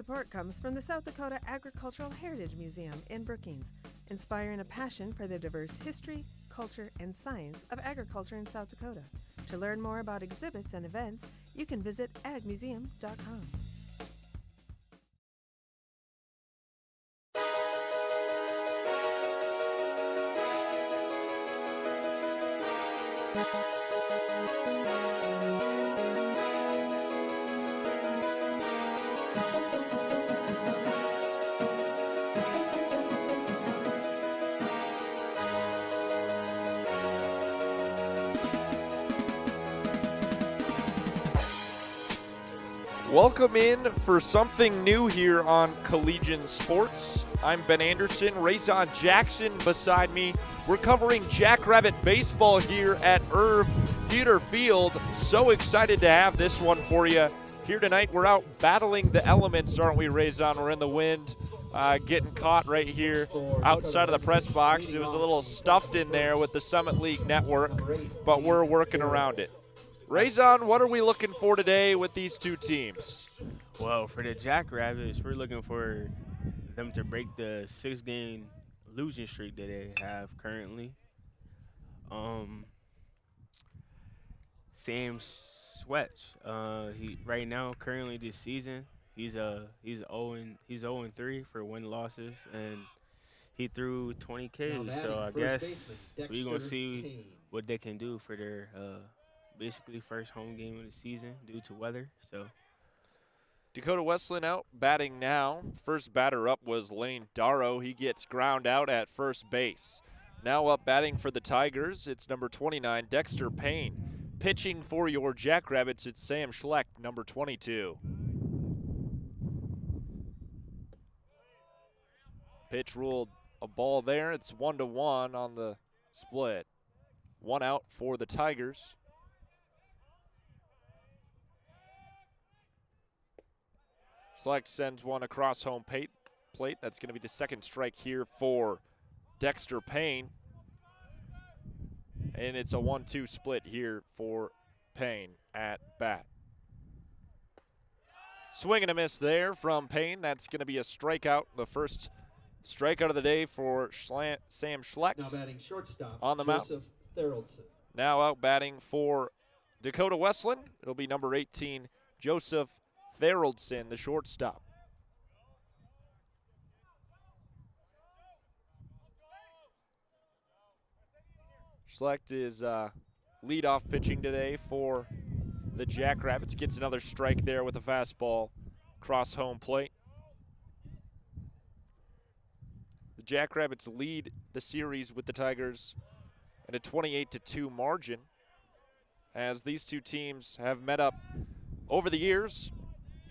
support comes from the South Dakota Agricultural Heritage Museum in Brookings, inspiring a passion for the diverse history, culture, and science of agriculture in South Dakota. To learn more about exhibits and events, you can visit agmuseum.com. Welcome in for something new here on Collegian Sports. I'm Ben Anderson, Rayzon Jackson beside me. We're covering Jackrabbit baseball here at Irv Theater Field. So excited to have this one for you. Here tonight, we're out battling the elements, aren't we, Rayzon? We're in the wind, getting caught right here outside of the press box. It was a little stuffed in there with the Summit League Network, but we're working around it. Rayzon, what are we looking for today with these two teams? Well, for the Jackrabbits, we're looking for them to break the 6-game losing streak that they have currently. Sam Sweats, he right now currently this season he's 0-3 for win losses, and he threw 20 Ks. So I guess we're gonna see what they can do for their basically first home game of the season due to weather. So Dakota Wesleyan out batting now. First batter up was Lane Darrow. He gets ground out at first base. Now up batting for the Tigers, it's number 29, Dexter Payne. Pitching for your Jackrabbits, it's Sam Schlecht, number 22. Pitch ruled a ball there. It's 1-1 on the split. One out for the Tigers. Schlecht sends one across home plate. That's going to be the second strike here for Dexter Payne. And it's a 1-2 split here for Payne at bat. Swing and a miss there from Payne. That's going to be a strikeout. The first strikeout of the day for Sam Schlecht. Now batting shortstop, on the mound. Joseph Theraldson. Now out batting for Dakota Wesleyan. It'll be number 18, Joseph Theraldson, the shortstop. Schlecht is leadoff pitching today for the Jackrabbits. Gets another strike there with a fastball cross home plate. The Jackrabbits lead the series with the Tigers at a 28-2 margin, as these two teams have met up over the years.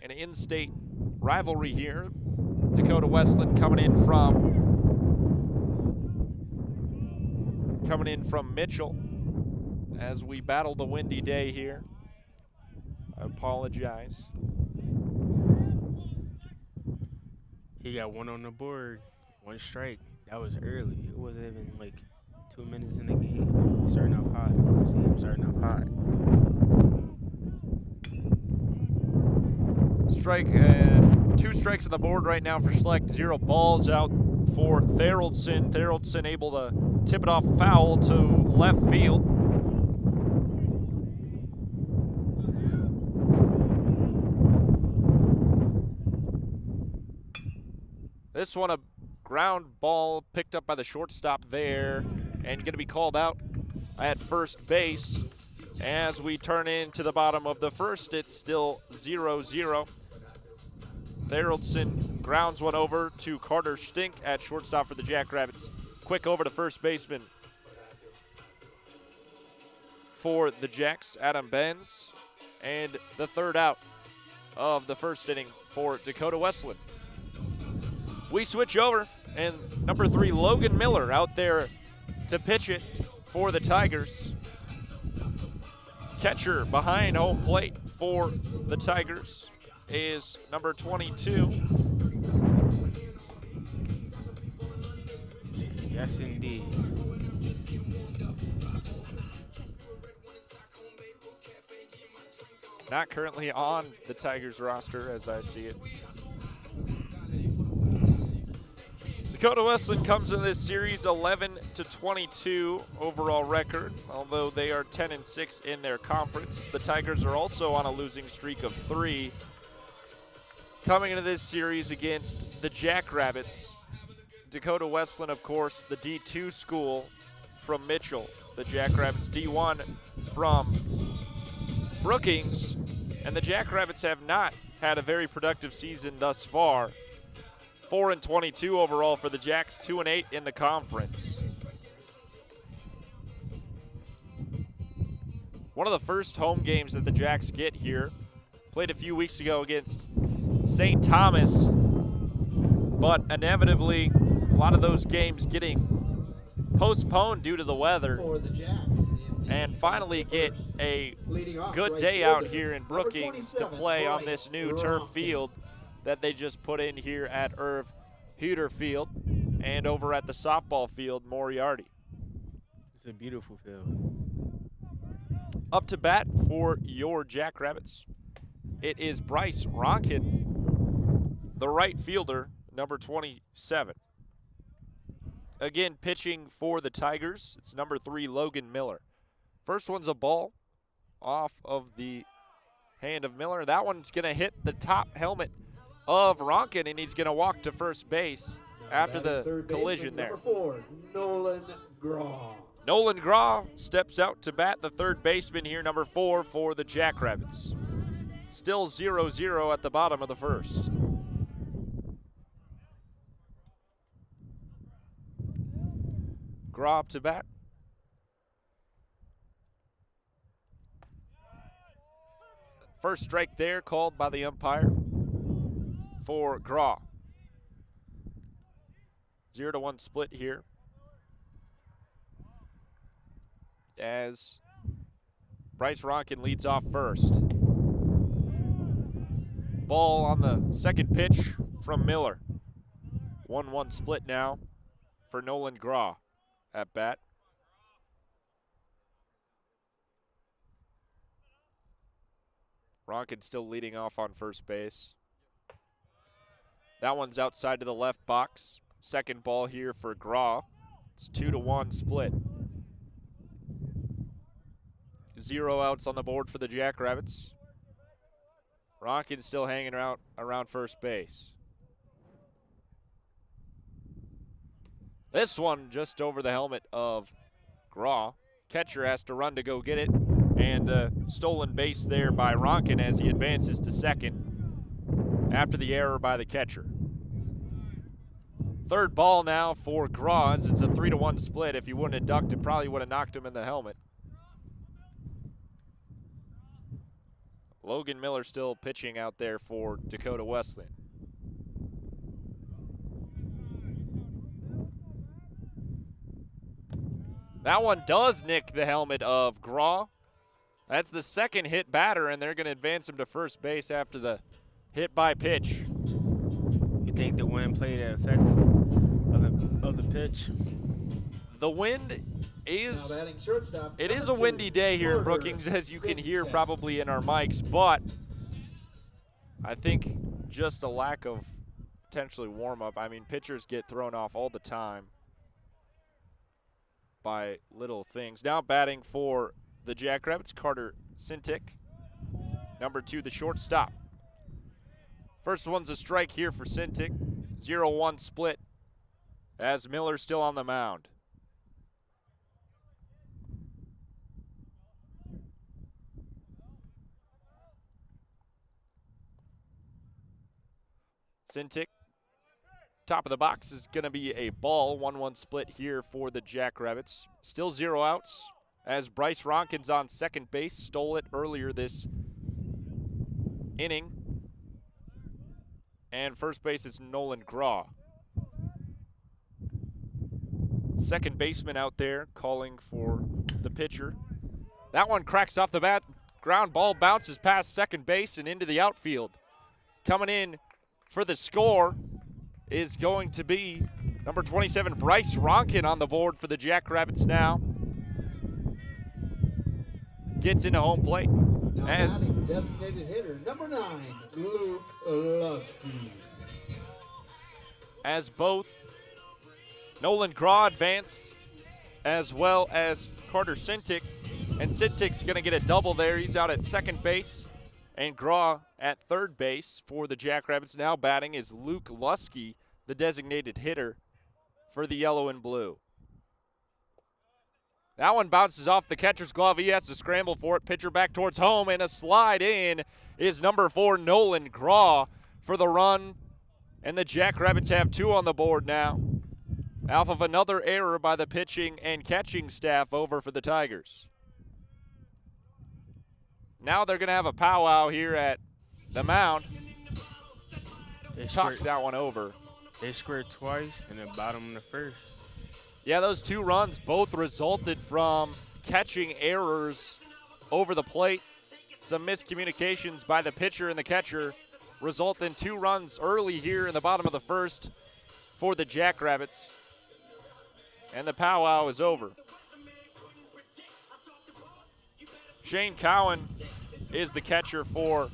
An in-state rivalry here. Dakota Wesleyan coming in from Mitchell as we battle the windy day here. I apologize. he got one on the board, one strike. That was early. It wasn't even like 2 minutes in the game. Starting off hot. See him starting off hot. Strike and 2 strikes on the board right now for Schlecht. 0 balls out for Theraldson. Theraldson able to tip it off foul to left field. This one a ground ball picked up by the shortstop there and going to be called out at first base. As we turn into the bottom of the first, it's still 0-0. Theraldson grounds one over to Carter Stink at shortstop for the Jackrabbits. Quick over to first baseman for the Jacks, Adam Benz. And the third out of the first inning for Dakota Wesleyan. We switch over, and number 3, Logan Miller out there to pitch it for the Tigers. Catcher behind home plate for the Tigers is number 22. Yes, indeed. Not currently on the Tigers roster as I see it. Dakota Wesleyan comes in this series 11-22 overall record, although they are 10-6 in their conference. The Tigers are also on a losing streak of 3. Coming into this series against the Jackrabbits, Dakota Wesleyan, of course, the D2 school from Mitchell. The Jackrabbits D1 from Brookings. And the Jackrabbits have not had a very productive season thus far. 4-22 overall for the Jacks, 2-8 in the conference. One of the first home games that the Jacks get here. Played a few weeks ago against St. Thomas, but inevitably a lot of those games getting postponed due to the weather. And finally get a good day out here in Brookings to play on this new turf field that they just put in here at Irv Huter Field and over at the softball field, Moriarty. It's a beautiful field. Up to bat for your Jackrabbits, it is Bryce Ronkin, the right fielder, number 27. Again, pitching for the Tigers, it's number 3, Logan Miller. First one's a ball off of the hand of Miller. That one's going to hit the top helmet of Ronkin, and he's going to walk to first base after the collision there. Number 4, Nolan Graw. Nolan Graw steps out to bat, the third baseman here, number 4 for the Jackrabbits. Still 0-0 at the bottom of the first. Graw up to bat. First strike there called by the umpire for Graw. 0-1 split here as Bryce Ronkin leads off first. Ball on the second pitch from Miller. 1-1 split now for Nolan Graw at bat. Ronkin still leading off on first base. That one's outside to the left box. Second ball here for Graw. It's 2-1 split. 0 outs on the board for the Jackrabbits. Ronkin still hanging out around first base. This one just over the helmet of Graw. Catcher has to run to go get it. And stolen base there by Ronkin as he advances to second after the error by the catcher. Third ball now for Graw as it's a 3-1 split. If he wouldn't have ducked, it probably would have knocked him in the helmet. Logan Miller still pitching out there for Dakota Wesleyan. That one does nick the helmet of Graw. That's the second hit batter, and they're going to advance him to first base after the hit by pitch. You think the wind played an effect of the pitch? The wind is, it is a windy day here in Brookings, as you can hear probably in our mics, but I think just a lack of potentially warm-up. I mean, pitchers get thrown off all the time by little things. Now batting for the Jackrabbits, Carter Sintic, number 2, the shortstop. First one's a strike here for Sintic. 0-1 split as Miller's still on the mound. Sintic, top of the box is going to be a ball. 1-1 split here for the Jackrabbits. Still 0 outs as Bryce Ronkin's on second base. Stole it earlier this inning. And first base is Nolan Graw. Second baseman out there calling for the pitcher. That one cracks off the bat. Ground ball bounces past second base and into the outfield. Coming in for the score is going to be number 27, Bryce Ronkin, on the board for the Jackrabbits now. Gets into home plate. Now as designated hitter, number 9, Luke Lusky. As both Nolan Graw advance, as well as Carter Sintic. And Sintic's going to get a double there. He's out at second base. And Graw at third base for the Jackrabbits. Now batting is Luke Lusky, the designated hitter for the yellow and blue. That one bounces off the catcher's glove. He has to scramble for it. Pitcher back towards home, and a slide in is number 4, Nolan Graw, for the run. And the Jackrabbits have 2 on the board now, off of another error by the pitching and catching staff over for the Tigers. Now they're going to have a powwow here at the mound. They Tuck that one over. They scored twice in the bottom of the first. Yeah, those 2 runs both resulted from catching errors over the plate. Some miscommunications by the pitcher and the catcher result in 2 runs early here in the bottom of the first for the Jackrabbits. And the powwow is over. Shane Cowan is the catcher for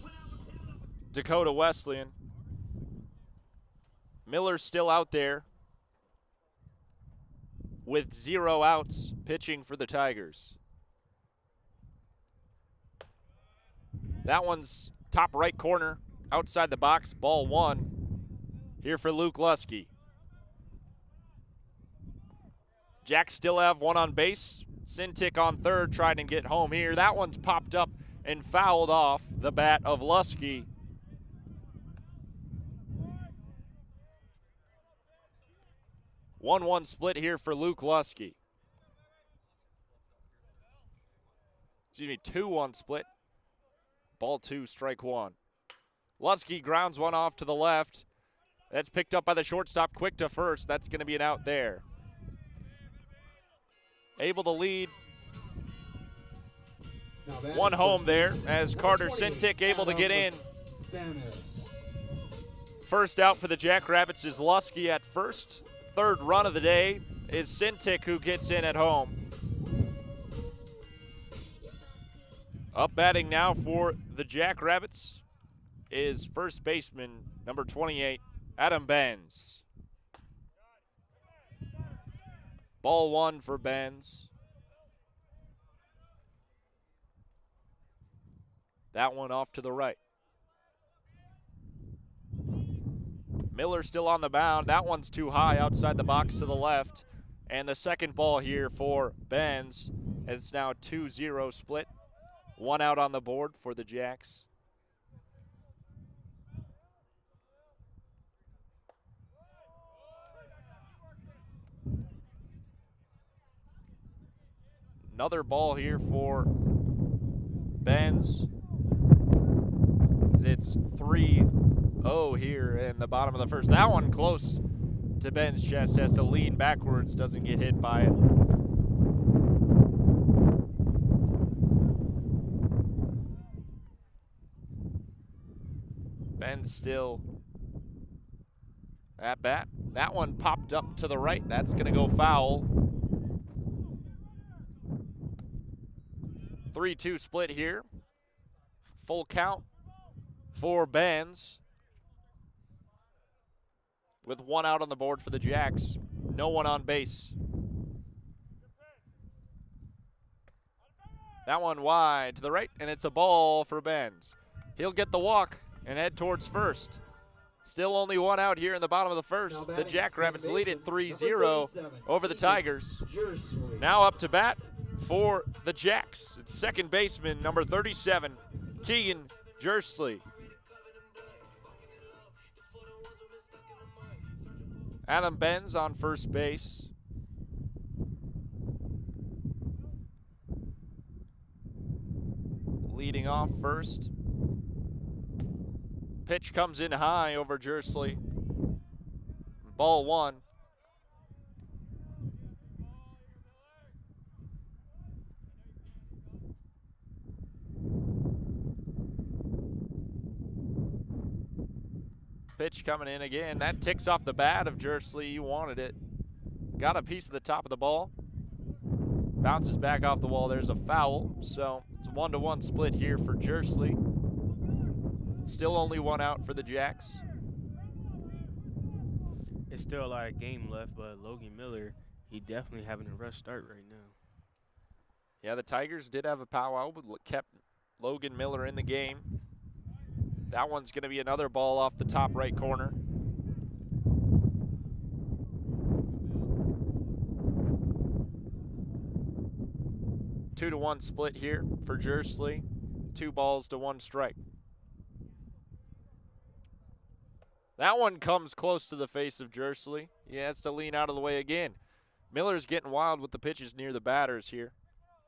Dakota Wesleyan. Miller's still out there with 0 outs, pitching for the Tigers. That one's top right corner, outside the box, ball 1 here for Luke Lusky. Jacks still have 1 on base. Sintic on third, trying to get home here. That one's popped up and fouled off the bat of Lusky. One split here for Luke Lusky. Excuse me, 2-1 split. Ball 2, strike 1. Lusky grounds one off to the left. That's picked up by the shortstop, quick to first. That's going to be an out there. Able to lead 1 home there as Carter Sintic able to get in. First out for the Jackrabbits is Lusky at first. Third run of the day is Sintic, who gets in at home. Up batting now for the Jackrabbits is first baseman number 28, Adam Benz. Ball 1 for Benz. That one off to the right. Miller still on the mound. That one's too high outside the box to the left. And the second ball here for Benz. It's now 2-0 split. 1 out on the board for the Jacks. Another ball here for Benz. It's 3-0 here in the bottom of the first. That one close to Ben's chest. Has to lean backwards. Doesn't get hit by it. Ben's still at bat. That one popped up to the right. That's going to go foul. 3-2 split here. Full count for Benz. With 1 out on the board for the Jacks. No one on base. That one wide to the right, and it's a ball for Benz. He'll get the walk and head towards first. Still only 1 out here in the bottom of the first. The Jackrabbits lead it 3-0 over the Tigers. Now up to bat for the Jacks. It's second baseman, number 37, Keegan Jersley. Adam Benz on first base. Leading off first. Pitch comes in high over Jersley. Ball 1. Pitch coming in again. That ticks off the bat of Jersley. You wanted it. Got a piece of the top of the ball. Bounces back off the wall. There's a foul. So it's a 1-1 split here for Jersley. Still only 1 out for the Jacks. it's still a lot of game left, but Logan Miller, he definitely having a rough start right now. Yeah, the Tigers did have a powwow, but kept Logan Miller in the game. That one's going to be another ball off the top right corner. Two to one split here for Jersley. 2 balls to 1 strike. That one comes close to the face of Jersley. He has to lean out of the way again. Miller's getting wild with the pitches near the batters here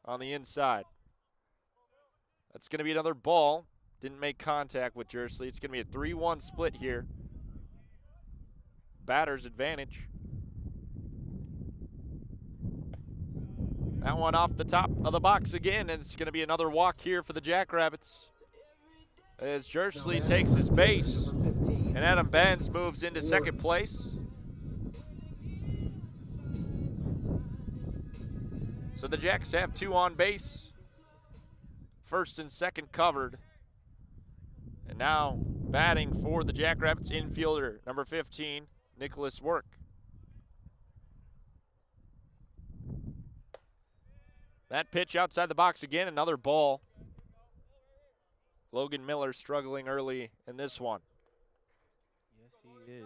on the inside. That's going to be another ball. Didn't make contact with Jersley. It's going to be a 3-1 split here. Batter's advantage. That one off the top of the box again, and it's going to be another walk here for the Jackrabbits. As Jersley takes his base, and Adam Benz moves into second place. So the Jacks have 2 on base. First and second covered. And now batting for the Jackrabbits infielder, number 15, Nicholas Work. That pitch outside the box again, another ball. Logan Miller struggling early in this one. Yes, he is.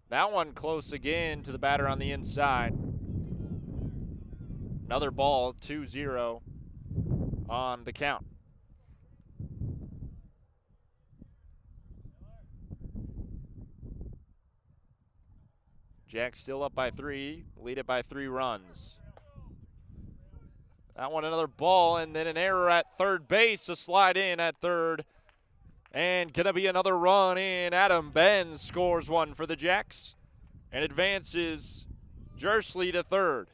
That one close again to the batter on the inside. Another ball, 2-0 on the count. Jack still up by 3, lead it by 3 runs. That one another ball, and then an error at third base, a slide in at third. And gonna be another run in. Adam Benz scores one for the Jacks and advances Jersley to third.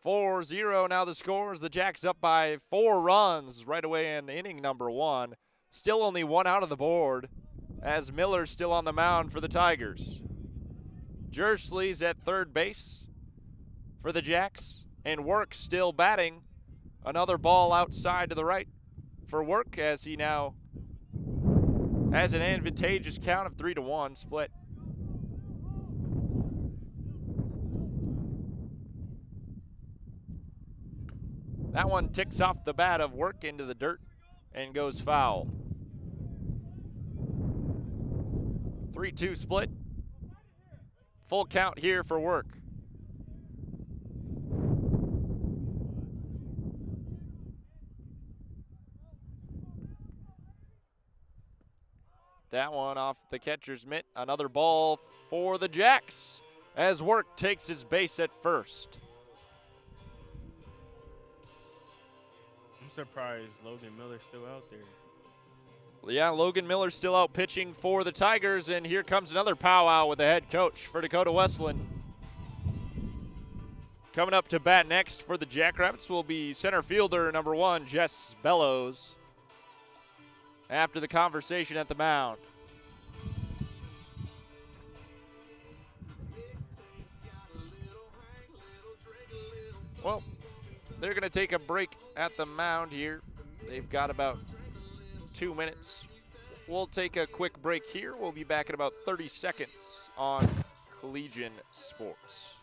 4-0 now the scores. The Jacks up by 4 runs right away in inning number 1. Still only 1 out of the board, as Miller's still on the mound for the Tigers. Jersley's at third base for the Jacks, and Work still batting. Another ball outside to the right for Work, as he now has an advantageous count of 3-1 split. That one ticks off the bat of Work into the dirt and goes foul. 3-2 split. Full count here for Work. That one off the catcher's mitt. Another ball for the Jacks as Work takes his base at first. I'm surprised Logan Miller's still out there. Yeah, Logan Miller's still out pitching for the Tigers, and here comes another powwow with the head coach for Dakota Wesleyan. Coming up to bat next for the Jackrabbits will be center fielder number 1, Jess Bellows, after the conversation at the mound. Well, they're going to take a break at the mound here. They've got about 2 minutes. We'll take a quick break here. We'll be back in about 30 seconds on Collegian Sports.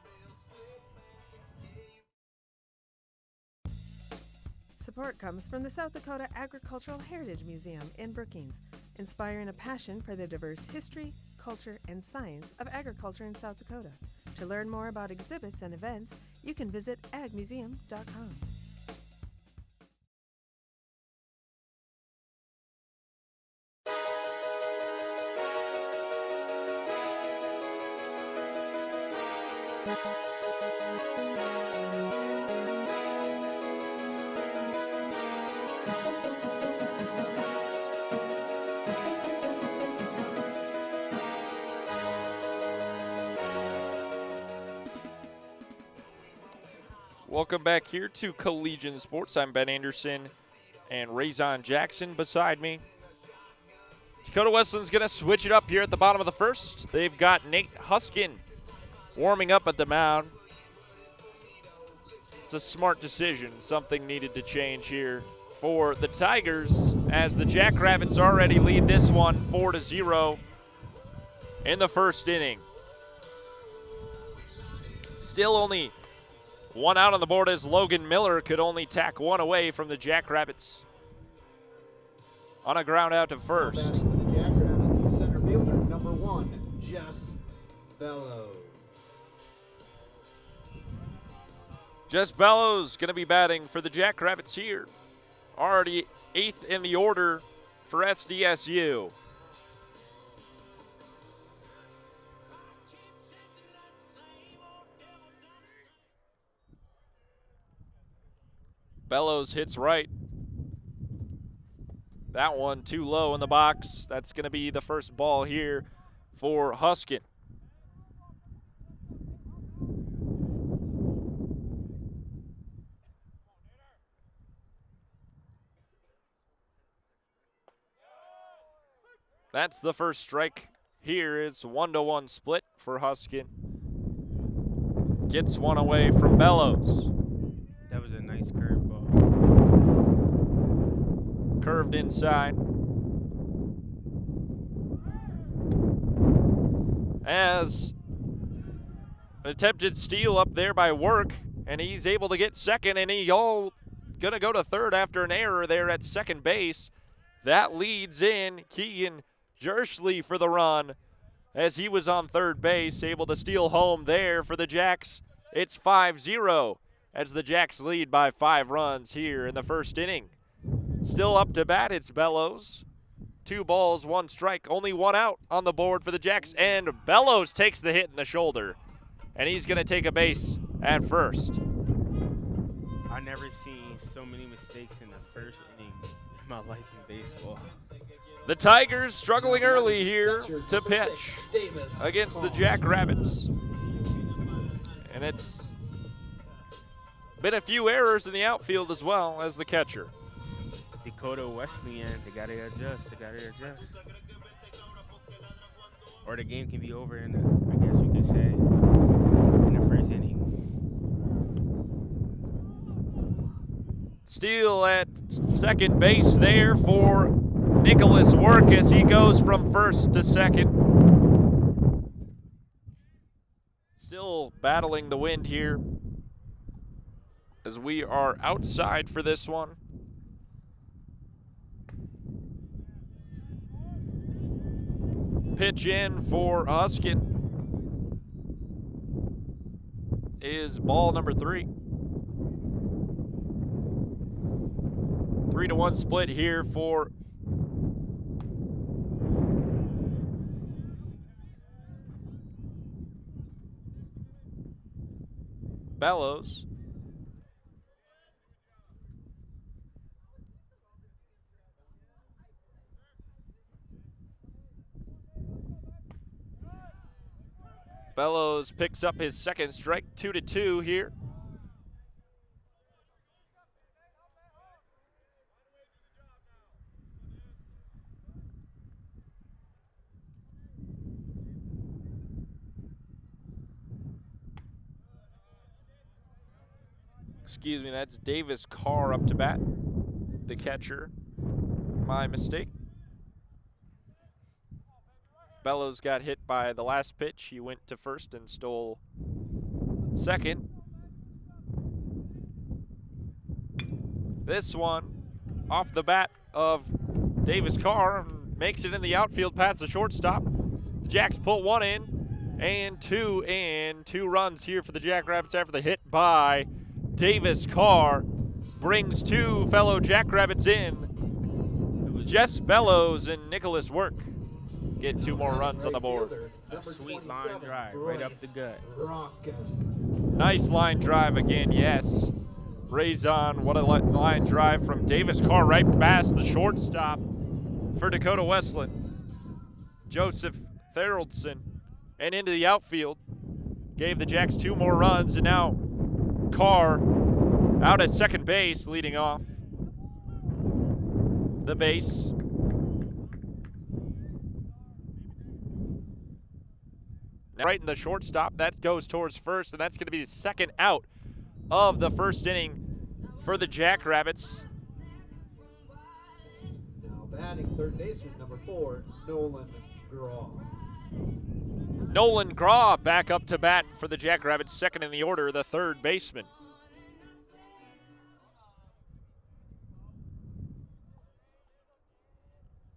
Support comes from the South Dakota Agricultural Heritage Museum in Brookings, inspiring a passion for the diverse history, culture, and science of agriculture in South Dakota. To learn more about exhibits and events, you can visit agmuseum.com. Welcome back here to Collegian Sports. I'm Ben Anderson and Razon Jackson beside me. Dakota Wesleyan's going to switch it up here at the bottom of the first. They've got Nate Huskin warming up at the mound. It's a smart decision. Something needed to change here for the Tigers as the Jackrabbits already lead this one 4-0 in the first inning. Still only one out on the board as Logan Miller could only tack one away from the Jackrabbits on a ground out to first. For the Jackrabbits, center fielder number 1, Jess Bellows. Jess Bellows going to be batting for the Jackrabbits here. Already 8th in the order for SDSU. Bellows hits right. That one too low in the box. That's going to be the first ball here for Huskin. That's the first strike here. It's 1-1 split for Huskin. Gets one away from Bellows. That was a nice curveball. Curved inside. As an attempted steal up there by Work, and he's able to get second, and he all gonna go to third after an error there at second base. That leads in Keegan Jerschley for the run as he was on third base, able to steal home there for the Jacks. It's 5-0 as the Jacks lead by 5 runs here in the first inning. Still up to bat, it's Bellows. 2 balls, 1 strike, only 1 out on the board for the Jacks, and Bellows takes the hit in the shoulder, and he's going to take a base at first. I never seen so many mistakes in the first inning in my life in baseball. The Tigers struggling early here to pitch against the Jackrabbits. And it's been a few errors in the outfield as well as the catcher. Dakota Wesleyan, they got to adjust. Or the game can be over in the, I guess you could say, in the first inning. Steele at second base there for Nicholas Work as he goes from first to second. Still battling the wind here as we are outside for this one. Pitch in for Huskin is ball number 3. 3-1 split here for Bellows. Bellows picks up his second strike, 2-2 here. Excuse me, that's Davis Carr up to bat, the catcher. My mistake. Bellows got hit by the last pitch. He went to first and stole second. This one off the bat of Davis Carr makes it in the outfield past the shortstop. The Jacks put 1 in and 2 in. 2 runs here for the Jackrabbits after the hit by Davis Carr brings 2 fellow Jackrabbits in. Jess Bellows and Nicholas Work get 2 more runs on the board. A sweet line drive right up the gut. Nice line drive again, yes. Raison, what a line drive from Davis Carr right past the shortstop for Dakota Wesleyan. Joseph Theraldson and into the outfield. Gave the Jacks 2 more runs, and now Carr out at second base leading off the base. Now right in the shortstop, that goes towards first, and that's going to be the second out of the first inning for the Jackrabbits. Now batting third baseman number 4, Nolan Graw. Nolan Graw back up to bat for the Jackrabbits, second in the order, the third baseman.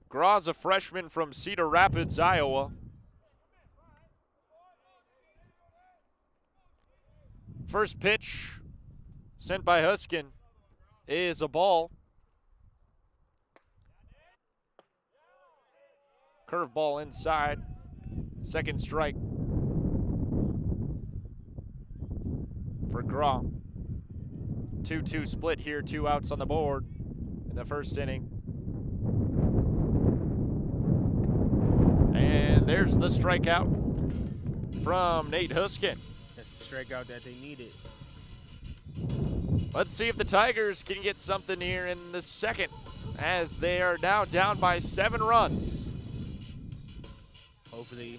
Graw's a freshman from Cedar Rapids, Iowa. First pitch sent by Huskin is a ball. Curveball inside. Second strike for Graw. 2-2 split here, 2 outs on the board in the first inning. And there's the strikeout from Nate Huskin. That's the strikeout that they needed. Let's see if the Tigers can get something here in the second, as they are now down by 7 runs. Hopefully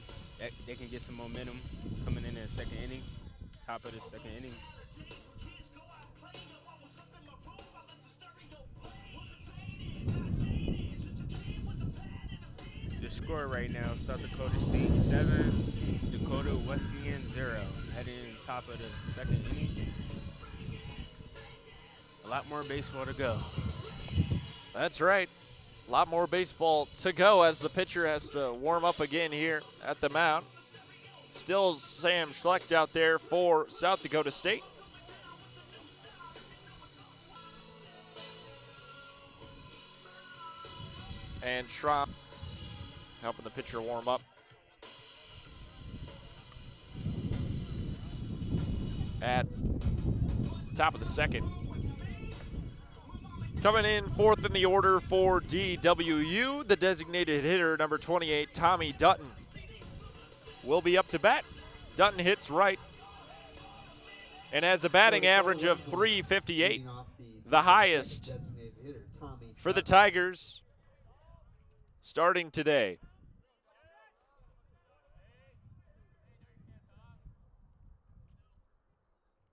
they can get some momentum coming in the second inning, top of the second inning. The score right now, South Dakota State 7, Dakota Wesleyan 0. Heading top of the second inning. A lot more baseball to go. That's right. A lot more baseball to go as the pitcher has to warm up again here at the mound. Still Sam Schlecht out there for South Dakota State. And Schramm helping the pitcher warm up. At top of the second. Coming in fourth in the order for DWU, the designated hitter, number 28, Tommy Dutton, will be up to bat. Dutton hits right and has a batting average of .358, the highest for the Tigers starting today.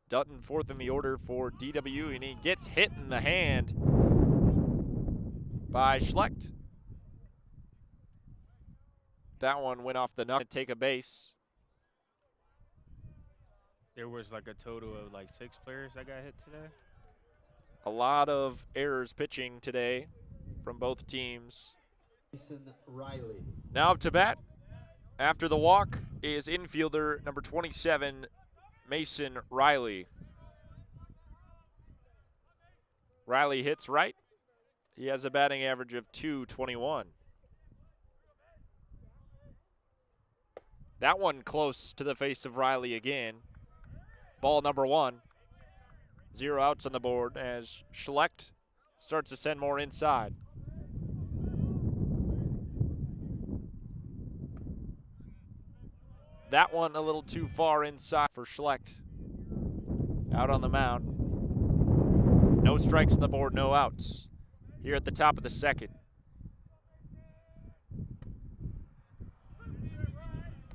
Dutton fourth in the order for DWU, and he gets hit in the hand by Schlecht. That one went off the nut to take a base. There was like a total of like 6 players that got hit today. A lot of errors pitching today from both teams. Mason Riley. Now up to bat after the walk is infielder number 27, Mason Riley. Riley hits right. He has a batting average of .221. That one close to the face of Riley again. Ball number 1. 0 outs on the board as Schlecht starts to send more inside. That one a little too far inside for Schlecht. Out on the mound. No strikes on the board, no outs. Here at the top of the second.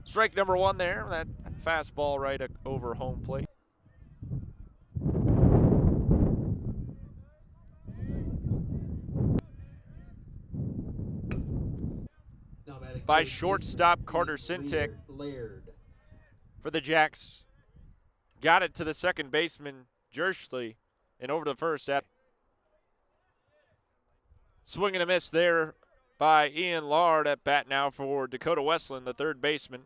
Strike number 1 there. That fastball right over home plate. By shortstop Carter Sintek for the Jacks. Got it to the second baseman, Jersley, and over to first. Swing and a miss there by Ian Lard at bat now for Dakota Wesleyan, the third baseman.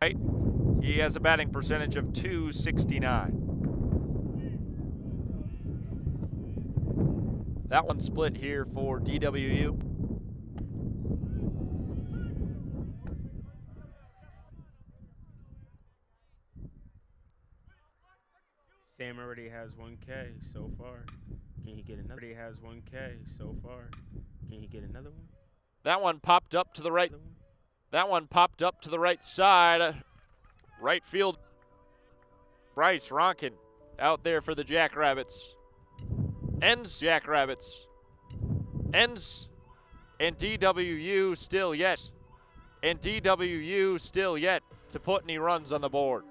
He has a batting percentage of .269. That one split here for DWU. Sam already has 1K so far. Can he get another? Already has 1K so far. Can he get another one? That one popped up to the right. That one popped up to the right side. Right field. Bryce Ronkin out there for the Jackrabbits. Ends Jackrabbits. Ends. And DWU still yet. And DWU still yet to put any runs on the board.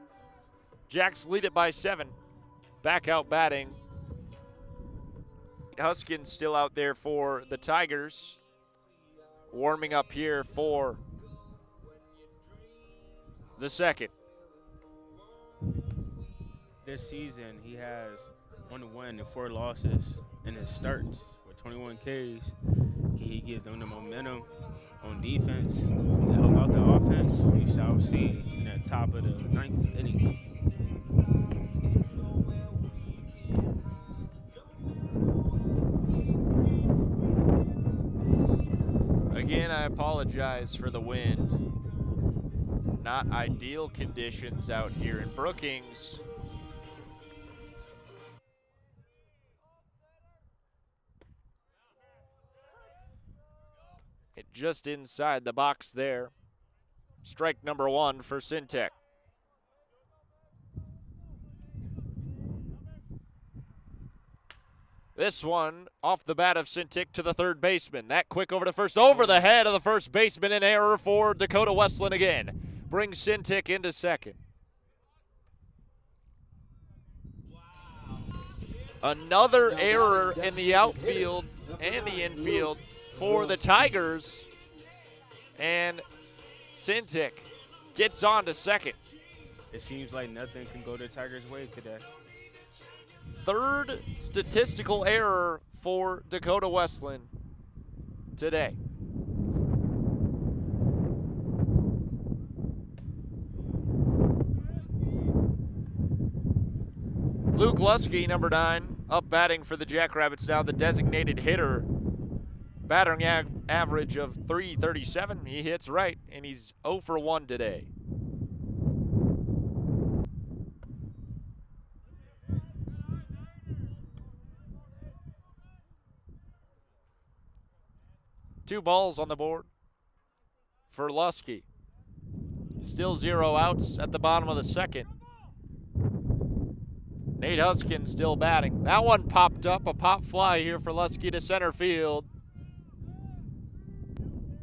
Jacks lead it by 7. Back out batting Nate Huskin still out there for the Tigers, warming up here for the second. This season, he has 1 win and 4 losses in his starts with 21 Ks. Can he give them the momentum on defense to help out the offense? We shall see in the top of the 9th inning. Again, I apologize for the wind. Not ideal conditions out here in Brookings. Just inside the box there. Strike number 1 for Syntek. This one off the bat of Syntek to the third baseman. That quick over to first, over the head of the first baseman, an error for Dakota Wesleyan again. Brings Syntek into second. Another error in the outfield and the infield for the Tigers, and Syntek gets on to second. It seems like nothing can go the Tigers' way today. Third statistical error for Dakota Wesleyan today. Luke Lusky, number 9, up batting for the Jackrabbits now, the designated hitter. Battering average of .337. He hits right, and he's 0 for 1 today. Two balls on the board for Lusky. Still 0 outs at the bottom of the second. Nate Huskin still batting. That one popped up, a pop fly here for Lusky to center field,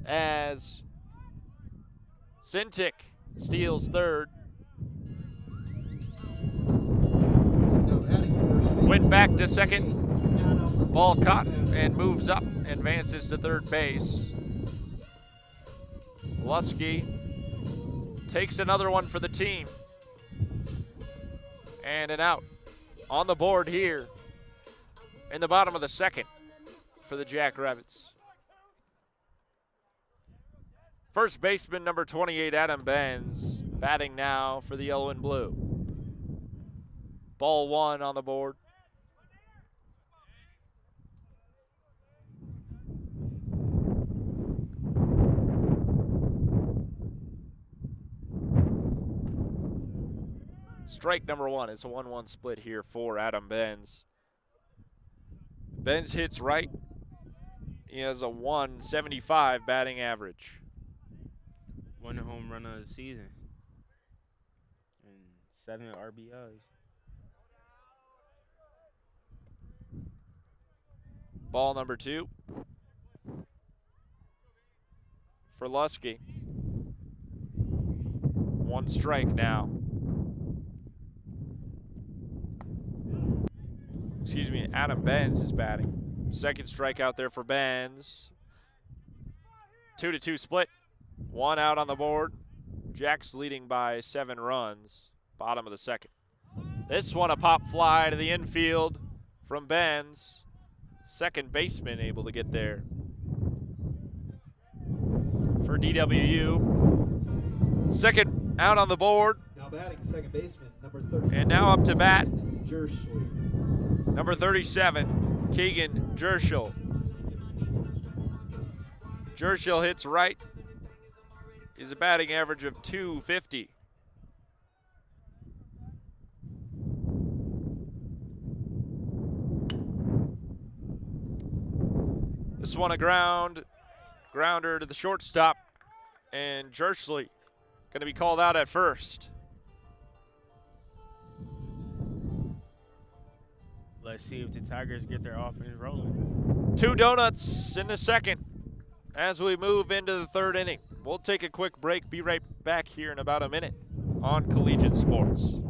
as Syntek steals third. Went back to second. Ball caught and moves up, advances to third base. Lusky takes another one for the team. And an out on the board here in the bottom of the second for the Jackrabbits. First baseman, number 28, Adam Benz, batting now for the yellow and blue. Ball 1 on the board. Strike number 1. It's a 1-1 split here for Adam Benz. Benz hits right. He has a .175 batting average. 1 home run of the season and 7 RBIs. Ball number 2 for Lusky. 1 strike now. Excuse me, Adam Benz is batting. Second strikeout there for Benz. 2-2 split. 1 out on the board. Jack's leading by 7 runs. Bottom of the second. This one a pop fly to the infield from Benz. Second baseman able to get there for DWU. Second out on the board. Now batting second baseman, number 30. And now up to bat, Jershly. number 37, Keegan Jershel. Jershel hits right. Is a batting average of .250. This one a grounder to the shortstop, and Jershel going to be called out at first. Let's see if the Tigers get their offense rolling. 2 donuts in the second as we move into the third inning. We'll take a quick break, be right back here in about a minute on Collegiate Sports.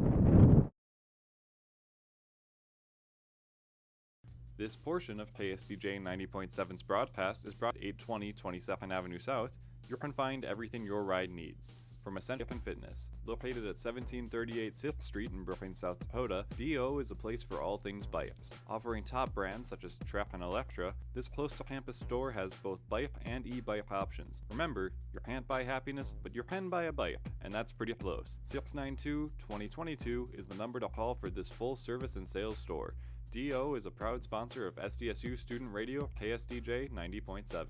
This portion of KSDJ 90.7's broadcast is brought 820 22nd Avenue South. You can find everything your ride needs. From Ascent and Fitness, located at 1738 6th Street in Brookings, South Dakota, DO is a place for all things bikes. Offering top brands such as Trek and Electra, this close-to-campus store has both bike and e-bike options. Remember, you can't buy happiness, but you can buy a bike, and that's pretty close. 692-2022 is the number to call for this full-service and sales store. DO is a proud sponsor of SDSU Student Radio KSDJ 90.7.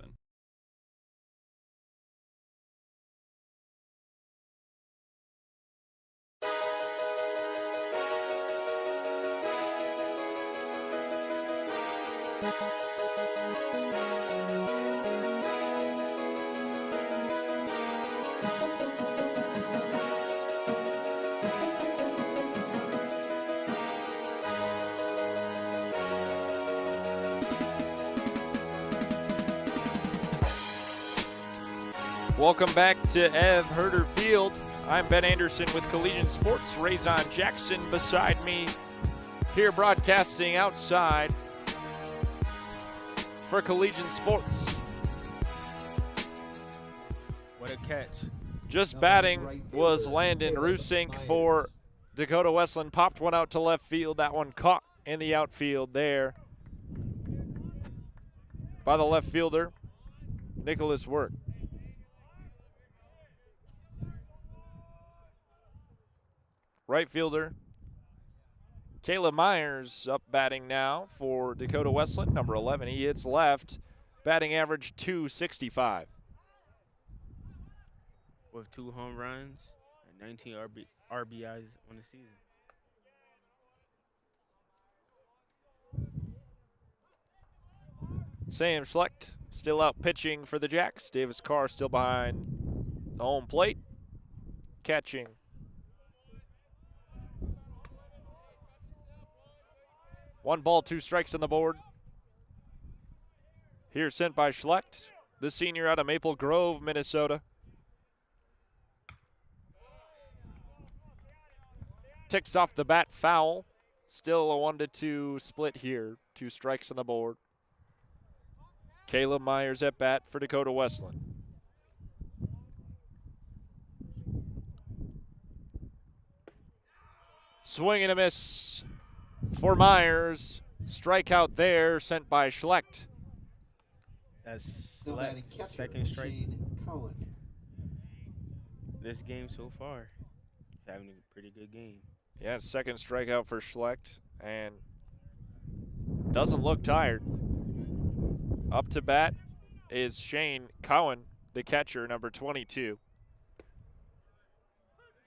Welcome back to Ev Herder Field. I'm Ben Anderson with Collegiate Sports. Raison Jackson beside me here broadcasting outside for Collegiate Sports. What a catch. Just batting was Landon Rusink for Dakota Wesleyan. Popped one out to left field. That one caught in the outfield there by the left fielder, Nicholas Wirt. Right fielder, Caleb Myers up batting now for Dakota Wesleyan, number 11. He hits left, batting average .265. With 2 home runs and 19 RBIs on the season. Sam Schlecht still out pitching for the Jacks. Davis Carr still behind the home plate, catching. One ball, 2 strikes on the board. Here sent by Schlecht, the senior out of Maple Grove, Minnesota. Ticks off the bat foul. Still a 1-2 split here. 2 strikes on the board. Caleb Myers at bat for Dakota Wesleyan. Swing and a miss for Myers. Strikeout there sent by Schlecht. That's Schlecht's second strike Cohen. this game so far. Having a pretty good game. Yeah, second strikeout for Schlecht, and doesn't look tired. Up to bat is Shane Cohen, the catcher, number 22.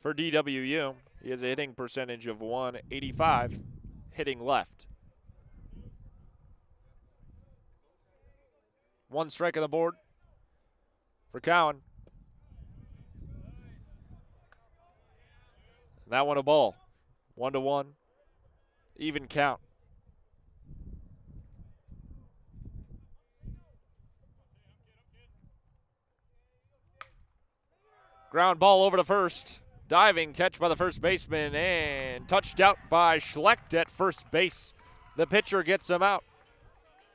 For DWU, he has a hitting percentage of .185, hitting left. 1 strike on the board for Cowan. That one a ball. 1-1, even count. Ground ball over to first. Diving catch by the first baseman and touched out by Schlecht at first base. The pitcher gets him out.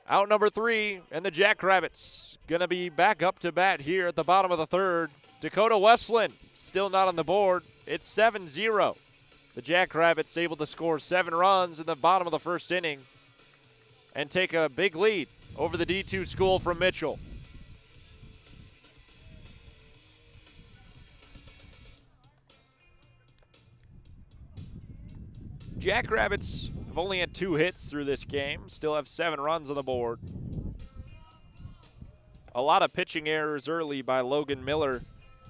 Out number 3, and the Jackrabbits gonna be back up to bat here at the bottom of the 3rd. Dakota Wesleyan still not on the board. It's 7-0. The Jackrabbits able to score 7 runs in the bottom of the 1st inning and take a big lead over the D2 school from Mitchell. Jackrabbits have only had 2 hits through this game, still have 7 runs on the board. A lot of pitching errors early by Logan Miller,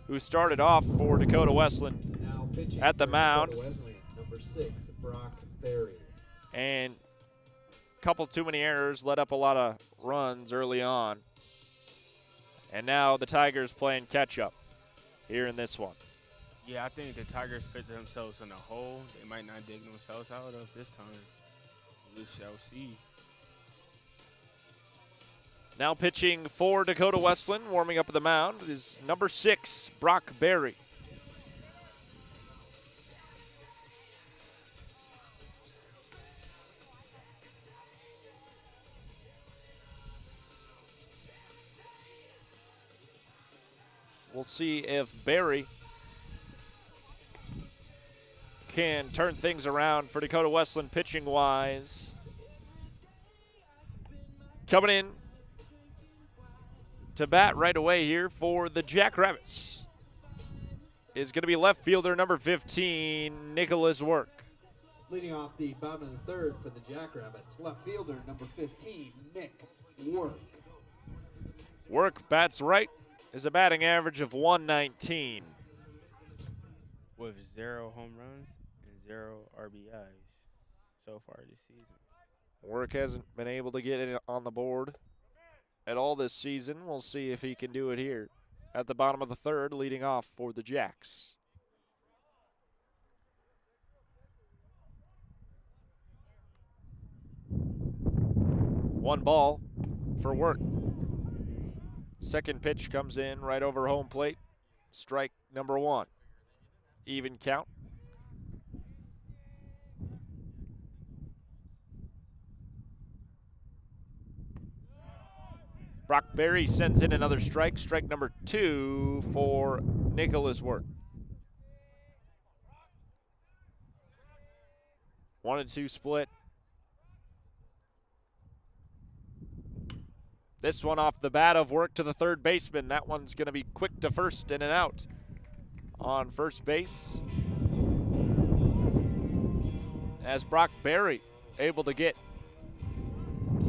who started off for Dakota Wesleyan at the mound. Number 6, Brock Berry. And a couple too many errors led up a lot of runs early on. And now the Tigers playing catch-up here in this one. Yeah, I think the Tigers put themselves in a hole they might not dig themselves out of this time. We shall see. Now pitching for Dakota Wesleyan, warming up at the mound, is number 6, Brock Berry. We'll see if Barry can turn things around for Dakota Wesleyan pitching-wise. Coming in to bat right away here for the Jackrabbits is going to be left fielder number 15, Nicholas Work. Leading off the bottom of the third for the Jackrabbits, left fielder number 15, Nick Work. Work bats right, is a batting average of 119. With 0 home runs and 0 RBIs so far this season. Work hasn't been able to get it on the board at all this season. We'll see if he can do it here at the bottom of the third, leading off for the Jacks. One ball for Work. Second pitch comes in right over home plate. Strike number 1. Even count. Brock Berry sends in another strike. Strike number 2 for Nicholas Work. 1-2 split. This one off the bat of Work to the third baseman. That one's going to be quick to first, in and out. On first base, as Brock Berry able to get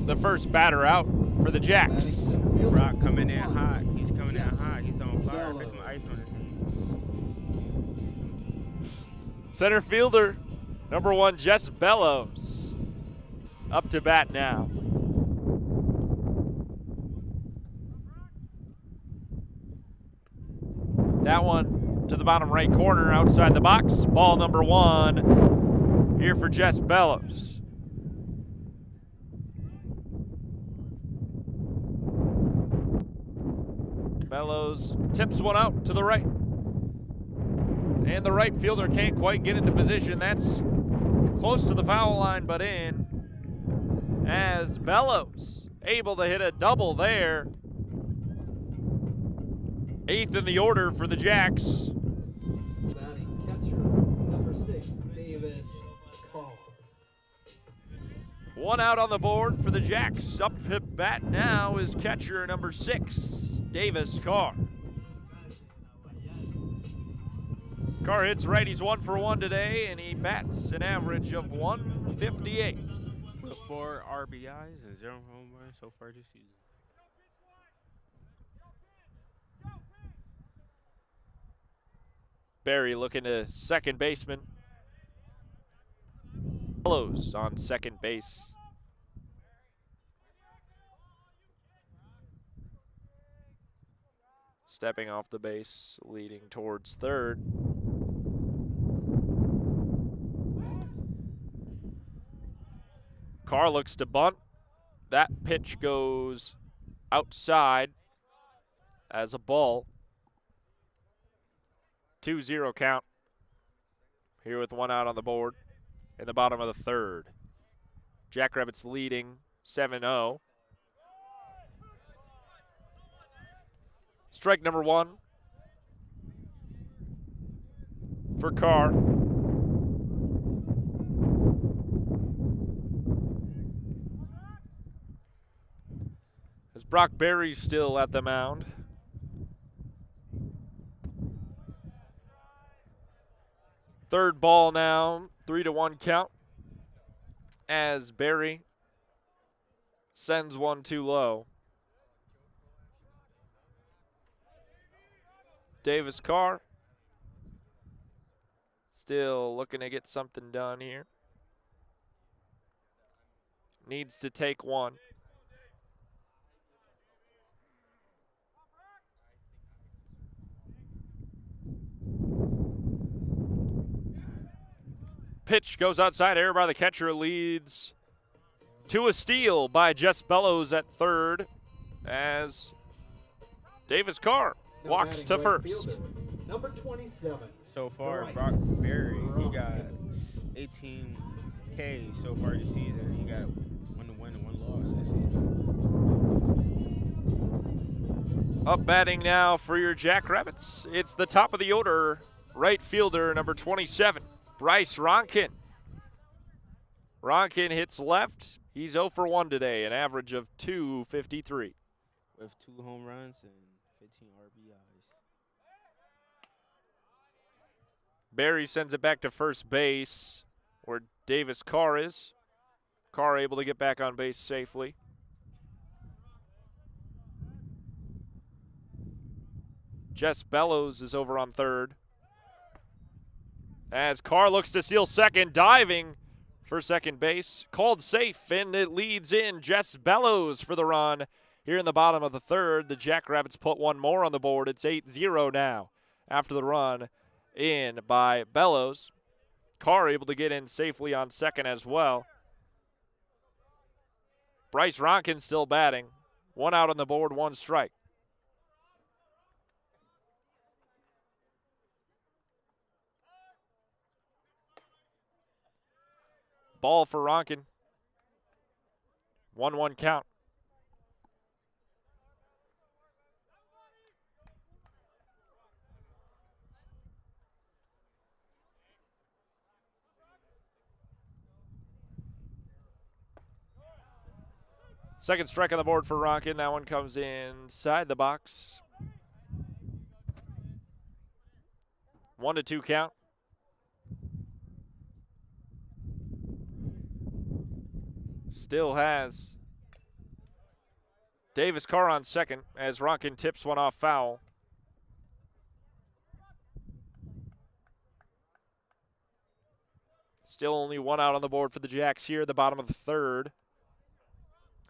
the first batter out for the Jacks. Brock coming in hot. He's coming in hot. He's on fire. Put some ice on his hands. Center fielder, number 1, Jess Bellows, up to bat now. That one to the bottom right corner outside the box. Ball number 1 here for Jess Bellows. Bellows tips one out to the right. And the right fielder can't quite get into position. That's close to the foul line, but in. As Bellows able to hit a double there. 8th in the order for the Jacks. Batting catcher number 6, Davis Carr. 1 out on the board for the Jacks. Up to bat now is catcher number 6, Davis Carr. Carr hits right. He's 1 for 1 today, and he bats an average of 158. With 4 RBIs and 0 home runs so far this season. Barry looking to second baseman. Bellows on second base. Stepping off the base, leading towards third. Carr looks to bunt. That pitch goes outside as a ball. 2-0 count here with 1 out on the board in the bottom of the third. Jackrabbits leading 7-0. Strike number 1 for Carr. As Brock Berry still at the mound. Third ball now, 3-1 count as Barry sends one too low. Davis Carr still looking to get something done here. Needs to take one. Pitch goes outside, error by the catcher, leads to a steal by Jess Bellows at third as Davis Carr walks to first. Number 27. So far, Brock Berry, he got 18K so far this season. He got 1 win and 1 loss this season. Up batting now for your Jackrabbits. It's the top of the order, right fielder, number 27, Bryce Ronkin. Ronkin hits left. He's 0 for 1 today, an average of .253. With 2 home runs and 15 RBIs. Barry sends it back to first base, where Davis Carr is. Carr able to get back on base safely. Jess Bellows is over on third. As Carr looks to steal second, diving for second base. Called safe, and it leads in Jess Bellows for the run. Here in the bottom of the third, the Jackrabbits put one more on the board. It's 8-0 now after the run in by Bellows. Carr able to get in safely on second as well. Bryce Ronkin still batting. 1 out on the board, 1 strike. Ball for Ronkin. 1-1 count. Second strike on the board for Ronkin. That one comes inside the box. 1-2 count. Still has Davis Carr on second as Ronkin tips one off foul. Still only 1 out on the board for the Jacks here at the bottom of the third,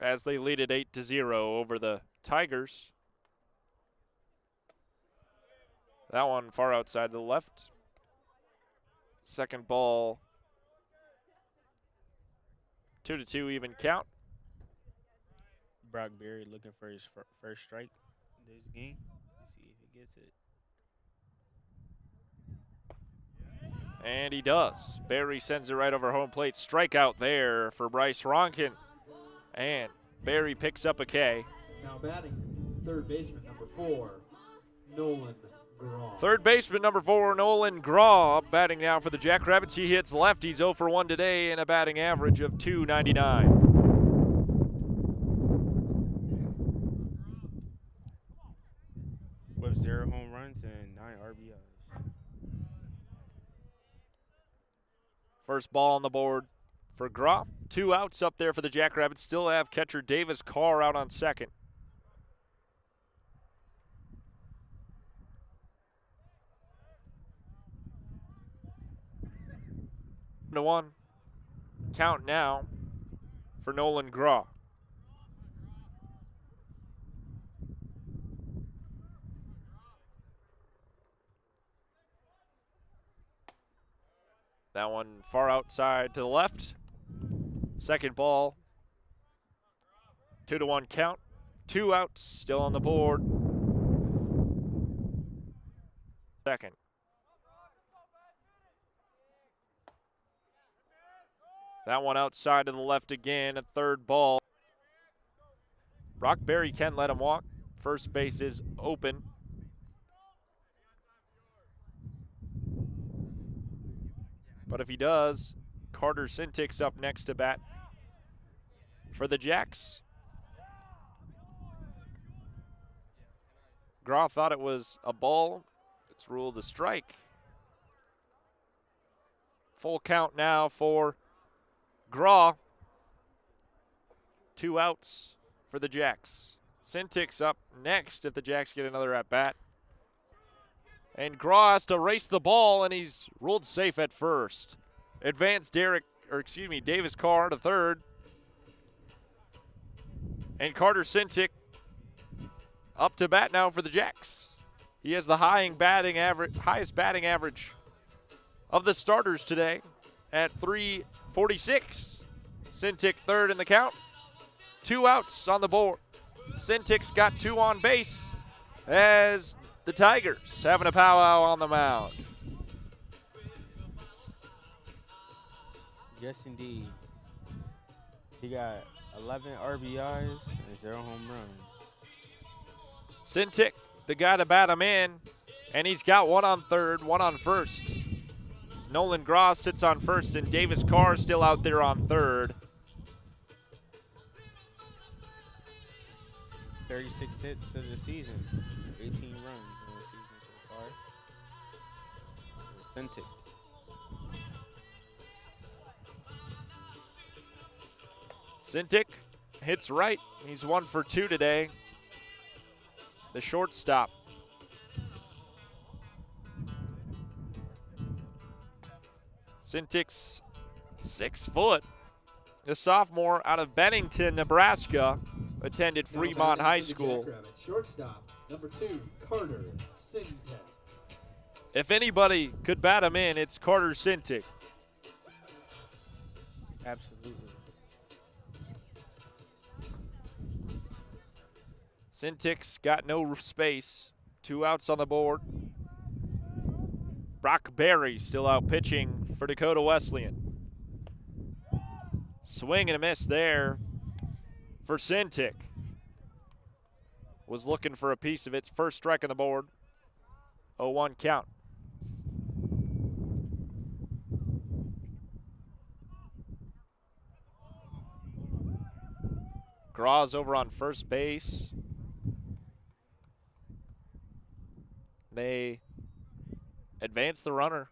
as they lead it 8-0 over the Tigers. That one far outside to the left. Second ball. 2-2 even count. Brock Berry looking for his first strike this game. Let's see if he gets it. And he does. Berry sends it right over home plate. Strikeout there for Bryce Ronkin. And Berry picks up a K. Now batting, third baseman number 4, Nolan Graw. Third baseman number 4, Nolan Graw, up batting now for the Jackrabbits. He hits left. He's 0 for 1 today and a batting average of .299. With 0 home runs and 9 RBIs. First ball on the board for Graw. 2 outs up there for the Jackrabbits. Still have catcher Davis Carr out on second. 1-1 count now for Nolan Graw. That one far outside to the left. Second ball. 2-1 count. 2 outs still on the board. Second. That one outside to the left again, a third ball. Brock Berry can let him walk. First base is open. But if he does, Carter Sintik's up next to bat for the Jacks. Graw thought it was a ball. It's ruled a strike. Full count now for Graw. 2 outs for the Jacks. Sintik's up next if the Jacks get another at bat. And Graw has to race the ball, and he's ruled safe at first. Advanced Davis Carr to third. And Carter Sintik up to bat now for the Jacks. He has the highest batting average of the starters today at .346. Sintik third in the count. 2 outs on the board. Sintik's got 2 on base as the Tigers having a powwow on the mound. Yes, indeed. He got 11 RBIs and 0 home runs. Sintic, the guy to bat him in, and he's got one on third, one on first. As Nolan Gross sits on first, and Davis Carr still out there on third. 36 hits of the season, 18 runs in the season so far. Authentic. Sintic hits right. He's 1 for 2 today. The shortstop. Sintic's 6 foot. The sophomore out of Bennington, Nebraska, attended Fremont High School. Shortstop, number 2, Carter Sintek. If anybody could bat him in, it's Carter Sintic. Absolutely. Sintic's got no space. 2 outs on the board. Brock Berry still out pitching for Dakota Wesleyan. Swing and a miss there for Sintic. Was looking for a piece of its first strike on the board. 0-1 count. Graz over on first base. They advance the runner.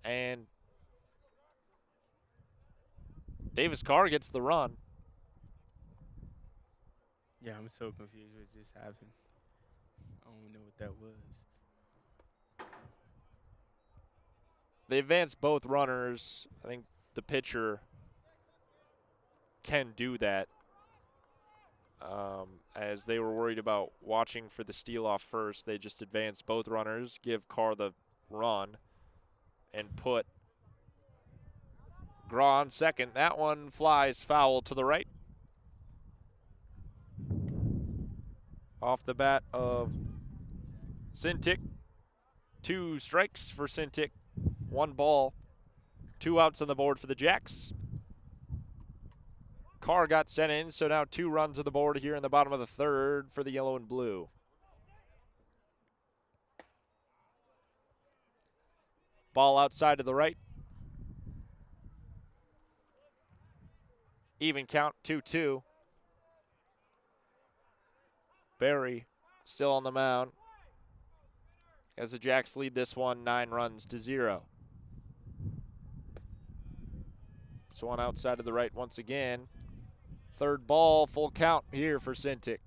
And Davis Carr gets the run. Yeah, I'm so confused what just happened. I don't even know what that was. They advance both runners. I think the pitcher can do that, as they were worried about watching for the steal off first. They just advance both runners, give Carr the run, and put Graw on second. That one flies foul to the right. Off the bat of Sintic. 2 strikes for Sintic. 1 ball. 2 outs on the board for the Jacks. Carr got sent in, so now 2 runs on the board here in the bottom of the third for the yellow and blue. Ball outside to the right. Even count, 2-2. Berry still on the mound as the Jacks lead this one 9-0. So one outside to the right once again. Third ball, full count here for Sintic.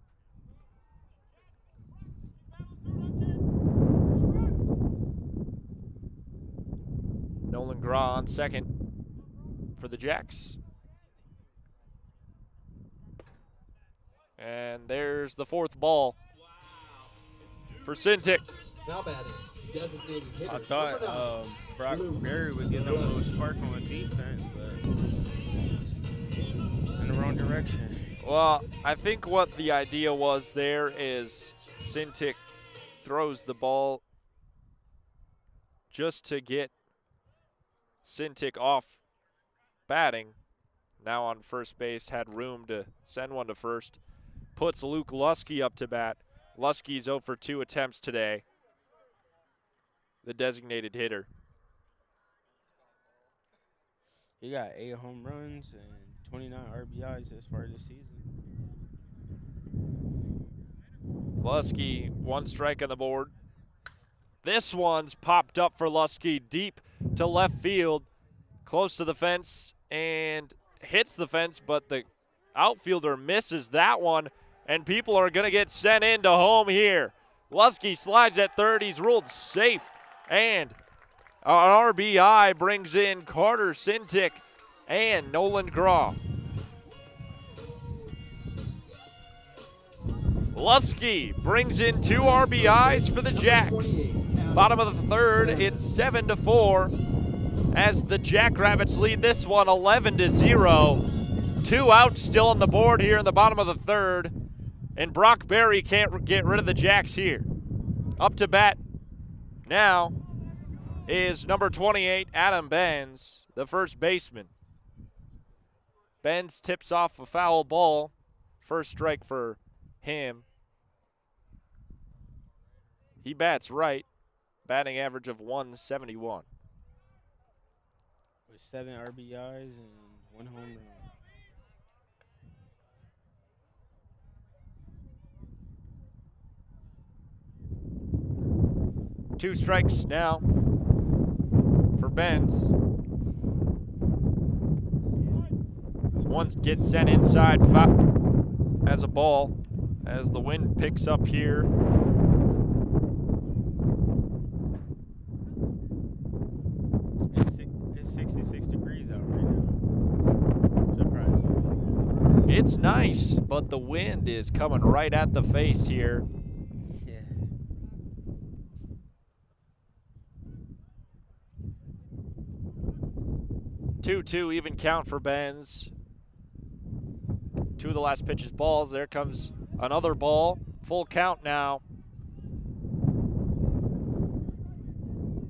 Nolan Graw on second for the Jacks. And there's the 4th ball for Sintic. Now batting, designated hitter. I thought Brock Berry would get a little spark on defense, but in the wrong direction. Well, I think what the idea was there is Sintic throws the ball just to get Sintic off batting. Now on first base, had room to send one to first. Puts Luke Lusky up to bat. Lusky's 0 for 2 attempts today. The designated hitter. He got 8 home runs and 29 RBIs as far as this season. Lusky, 1 strike on the board. This one's popped up for Lusky deep to left field, close to the fence, and hits the fence, but the outfielder misses that one, and people are going to get sent into home here. Lusky slides at third. He's ruled safe, and an RBI brings in Carter Sintic and Nolan Graw. Lusky brings in 2 RBIs for the Jacks. Bottom of the third, it's 7-4 as the Jackrabbits lead this one 11-0. 2 outs still on the board here in the bottom of the third, and Brock Berry can't get rid of the Jacks here. Up to bat now is number 28, Adam Benz, the first baseman. Benz tips off a foul ball. First strike for him. He bats right. Batting average of 171. With 7 RBIs and 1 home run. 2 strikes now for Benz. One gets sent inside as a ball as the wind picks up here. It's 66 degrees out right now. Surprisingly. It's nice, but the wind is coming right at the face here. 2-2 even count for Benz. 2 of the last pitches balls. There comes another ball. Full count now.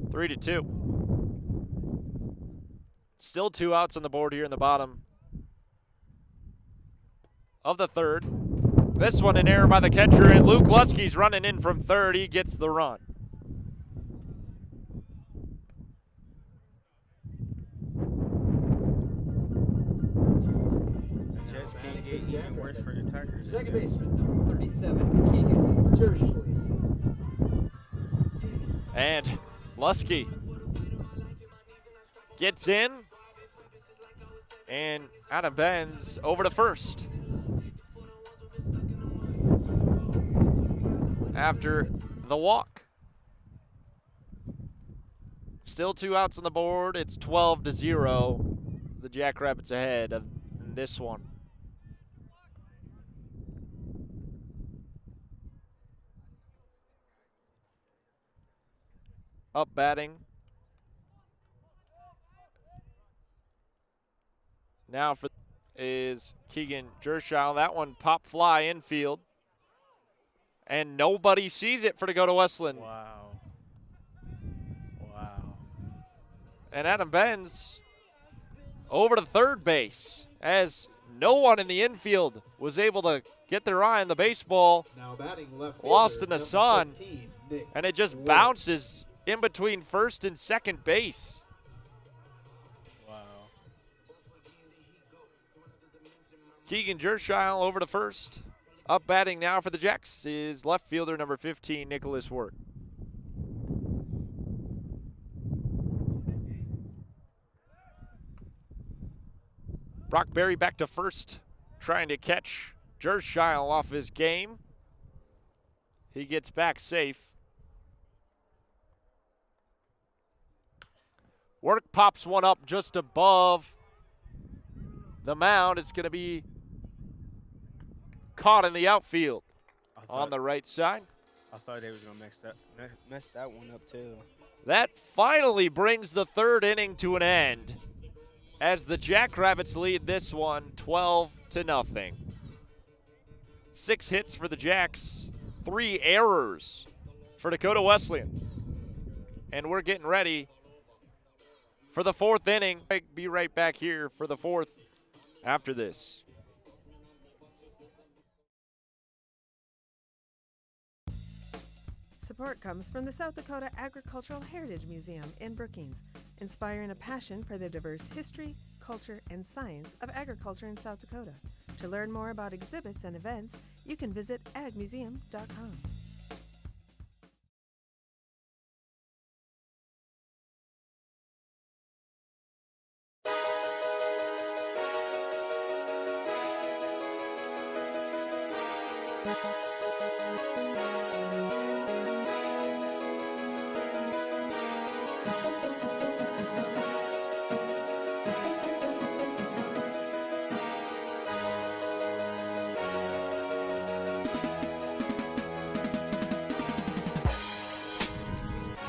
3-2. Still 2 outs on the board here in the bottom of the third. This one an error by the catcher, and Luke Lusky's running in from third. He gets the run. Can't get even worse for the Tigers. Second baseman, number 37, Keegan Jerschley. And Lusky gets in, and Adam Benz over to first. After the walk. Still 2 outs on the board. It's 12-0. The Jackrabbits ahead of this one. Up batting. Now for is Keegan Jerschile. That one pop fly infield. And nobody sees it for Dakota Wesleyan. Wow. Wow. And Adam Benz over to third base as no one in the infield was able to get their eye on the baseball. Now batting left Lost fielder, in the number sun. 15, Nick And it just Ward. bounces in between first and second base. Wow. Keegan Jerschile over to first. Up batting now for the Jacks is left fielder number 15, Nicholas Wirt. Brock Berry back to first, trying to catch Jerschile off his game. He gets back safe. Work pops one up just above the mound. It's going to be caught in the outfield on the right side. I thought they was gonna mess that one up too. That finally brings the third inning to an end as the Jackrabbits lead this one 12-0. 6 hits for the Jacks, 3 errors for Dakota Wesleyan. And we're getting ready for the 4th inning. I'll be right back here for the 4th after this. Support comes from the South Dakota Agricultural Heritage Museum in Brookings, inspiring a passion for the diverse history, culture, and science of agriculture in South Dakota. To learn more about exhibits and events, you can visit agmuseum.com.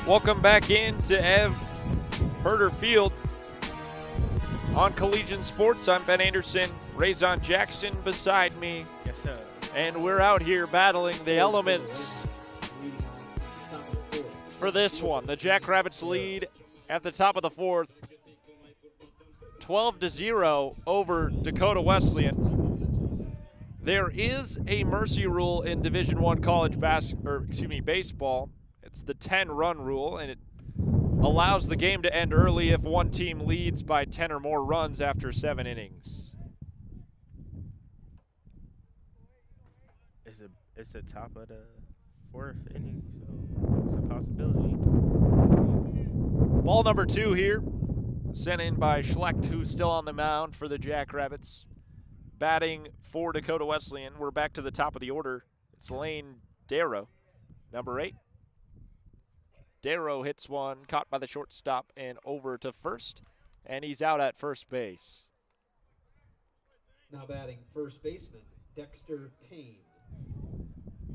Welcome back into Ev Herder Field on Collegiate Sports. I'm Ben Anderson, Raison Jackson beside me. Yes, sir. And we're out here battling the elements for this one. The Jackrabbits lead at the top of the 4th, 12-0 over Dakota Wesleyan. There is a mercy rule in Division I college baseball. It's the 10-run rule, and it allows the game to end early if one team leads by 10 or more runs after 7 innings. It's the top of the 4th inning, so it's a possibility. Ball number 2 here, sent in by Schlecht, who's still on the mound for the Jackrabbits. Batting for Dakota Wesleyan, we're back to the top of the order. It's Lane Darrow, number 8. Darrow hits one, caught by the shortstop and over to first, and he's out at first base. Now batting first baseman, Dexter Payne.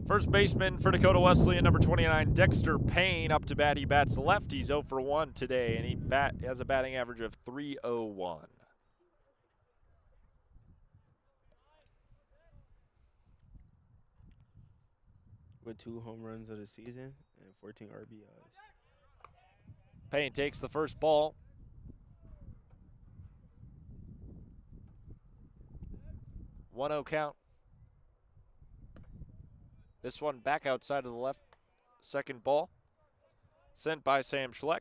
First baseman for Dakota Wesleyan, number 29, Dexter Payne, up to bat. He bats left. He's 0 for 1 today, and he has a batting average of .301. With 2 home runs of the season and 14 RBIs. Payne takes the first ball. One-0 count. This one back outside of the left. Second ball. Sent by Sam Schlecht.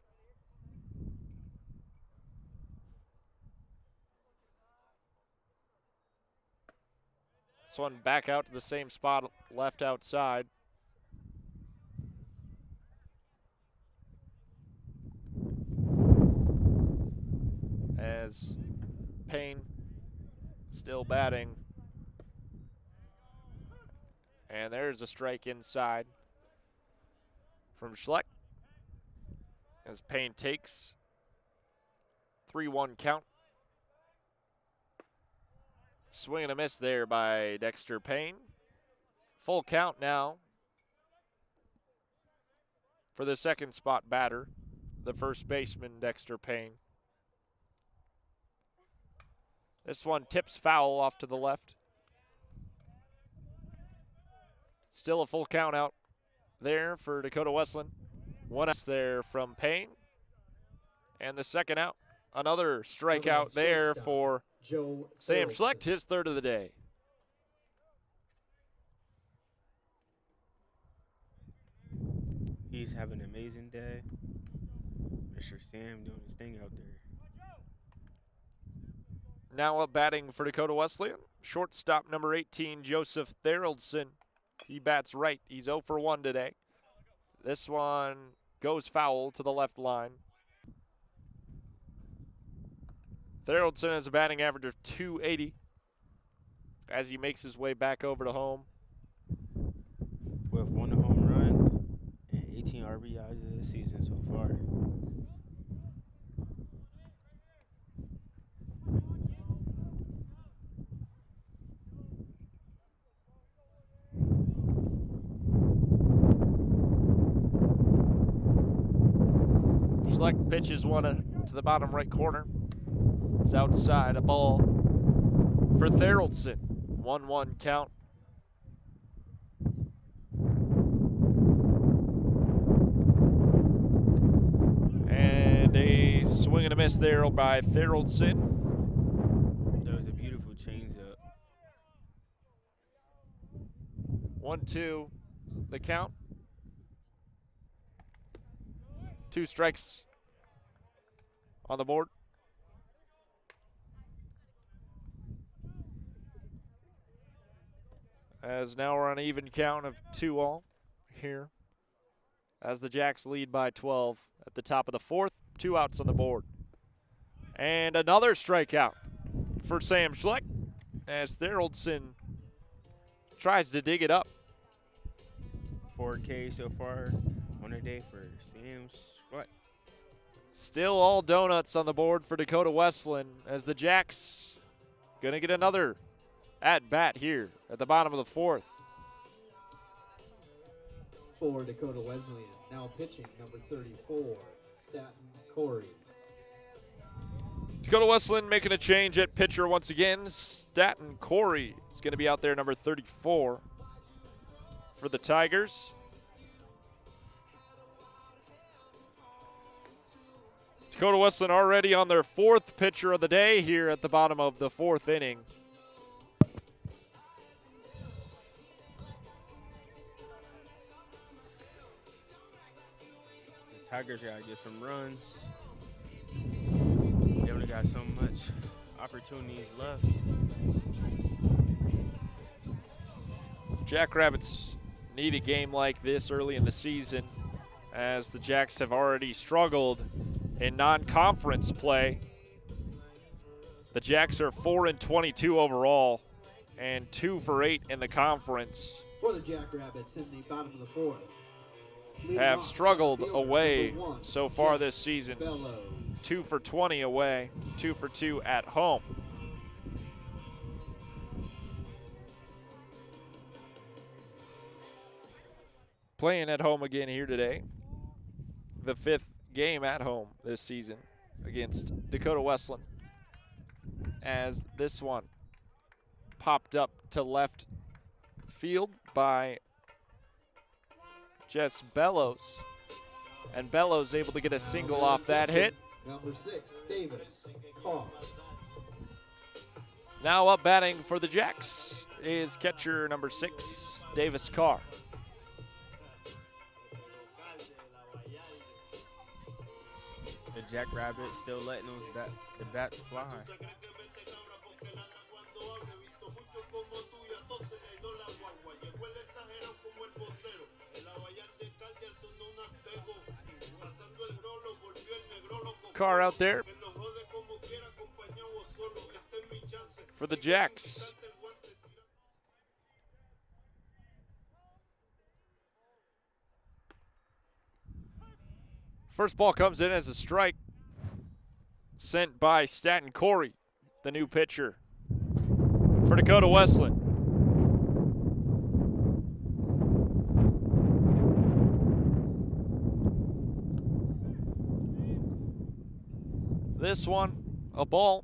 This one back out to the same spot, left outside. As Payne still batting. And there's a strike inside from Schlecht as Payne takes 3-1 count. Swing and a miss there by Dexter Payne. Full count now for the second spot batter, the first baseman, Dexter Payne. This one tips foul off to the left. Still a full count out there for Dakota Wesleyan. One out there from Payne. And the second out. Another strikeout there for Sam Schlecht, his third of the day. He's having an amazing day. Mr. Sam doing his thing out there. Now up batting for Dakota Wesleyan. Shortstop number 18, Joseph Theraldson. He bats right. He's 0 for 1 today. This one goes foul to the left line. Theraldson has a batting average of .280 as he makes his way back over to home. With 1 home run and 18 RBIs of the season so far. Schlecht pitches one to the bottom right corner. It's outside, a ball for Theraldson. 1-1 count. And a swing and a miss there by Theraldson. That was a beautiful changeup. 1-2, the count. 2 strikes on the board. As now we're on an even count of 2-all here. As the Jacks lead by 12 at the top of the 4th. 2 outs on the board. And another strikeout for Sam Schlecht as Theraldson tries to dig it up. 4K so far on a day for Sam Schlecht. Still all donuts on the board for Dakota Wesleyan as the Jacks going to get another at bat here at the bottom of the 4th. For Dakota Wesleyan, now pitching number 34, Staten Corey. Dakota Wesleyan making a change at pitcher once again. Staten Corey is going to be out there, number 34 for the Tigers. Dakota Wesleyan already on their 4th pitcher of the day here at the bottom of the 4th inning. Tigers gotta get some runs. They only got so much opportunities left. Jackrabbits need a game like this early in the season, as the Jacks have already struggled in non-conference play. The Jacks are 4-22 overall and 2 for 8 in the conference. For the Jackrabbits in the bottom of the fourth. Have struggled away so far this season. 2 for 20 away, 2 for 2 at home. Playing at home again here today. The 5th game at home this season against Dakota Wesleyan, as this one popped up to left field by Jess Bellows. And Bellows able to get a single off that hit. Number 6, Davis. Carr. Now up batting for the Jacks is catcher number 6, Davis Carr. The Jackrabbit still letting the bats fly. Carr out there for the Jacks. First ball comes in as a strike, sent by Staten Corey, the new pitcher for Dakota Wesleyan. This one, a ball.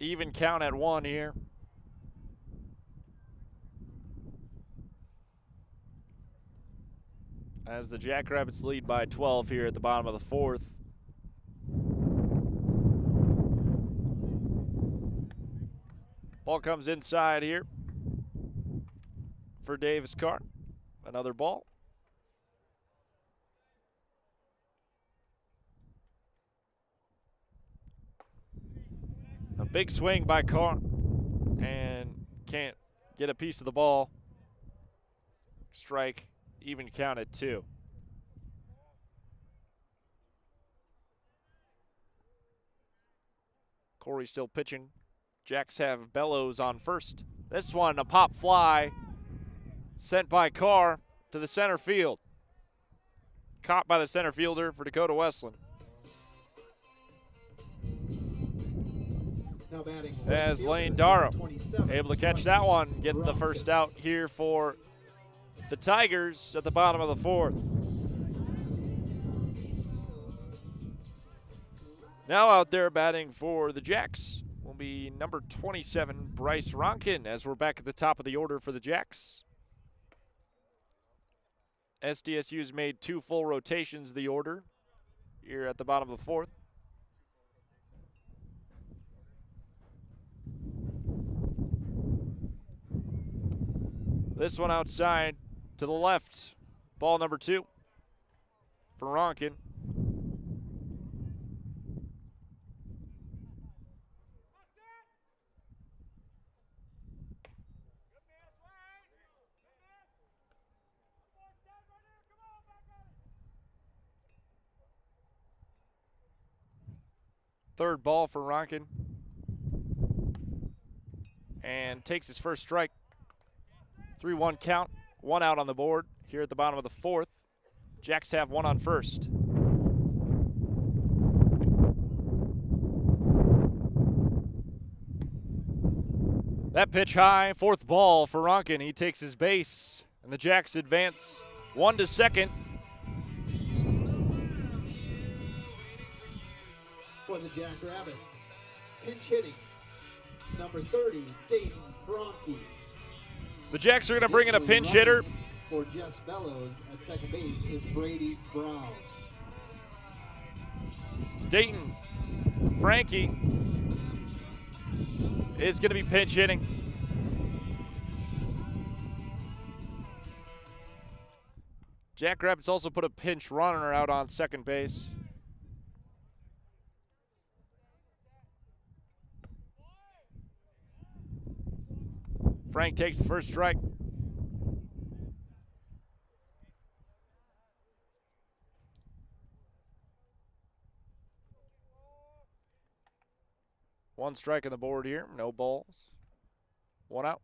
Even count at 1 here. As the Jackrabbits lead by 12 here at the bottom of the 4th. Ball comes inside here for Davis Carr. Another ball. A big swing by Carr, and can't get a piece of the ball. Strike, even count at 2. Corey still pitching. Jacks have Bellows on first. This one, a pop fly sent by Carr to the center field. Caught by the center fielder for Dakota Wesleyan. As Lane Darrow able to catch that one, get the first out here for the Tigers at the bottom of the 4th. Now out there batting for the Jacks will be number 27, Bryce Ronkin, as we're back at the top of the order for the Jacks. SDSU's made 2 full rotations of the order here at the bottom of the 4th. This one outside to the left. Ball number 2 for Ronkin. Third ball for Ronkin. And takes his first strike. 3-1 count, 1 out on the board here at the bottom of the 4th. Jacks have 1 on first. That pitch high, 4th ball for Ronkin. He takes his base, and the Jacks advance 1 to second. For the Jackrabbits, pinch hitting, number 30, Dayton Franke. The Jacks are going to bring in a pinch hitter. For Jess Bellows at second base is Brady Brown. Dayton Franke is going to be pinch hitting. Jackrabbits also put a pinch runner out on second base. Frank takes the first strike. One strike on the board here, no balls. One out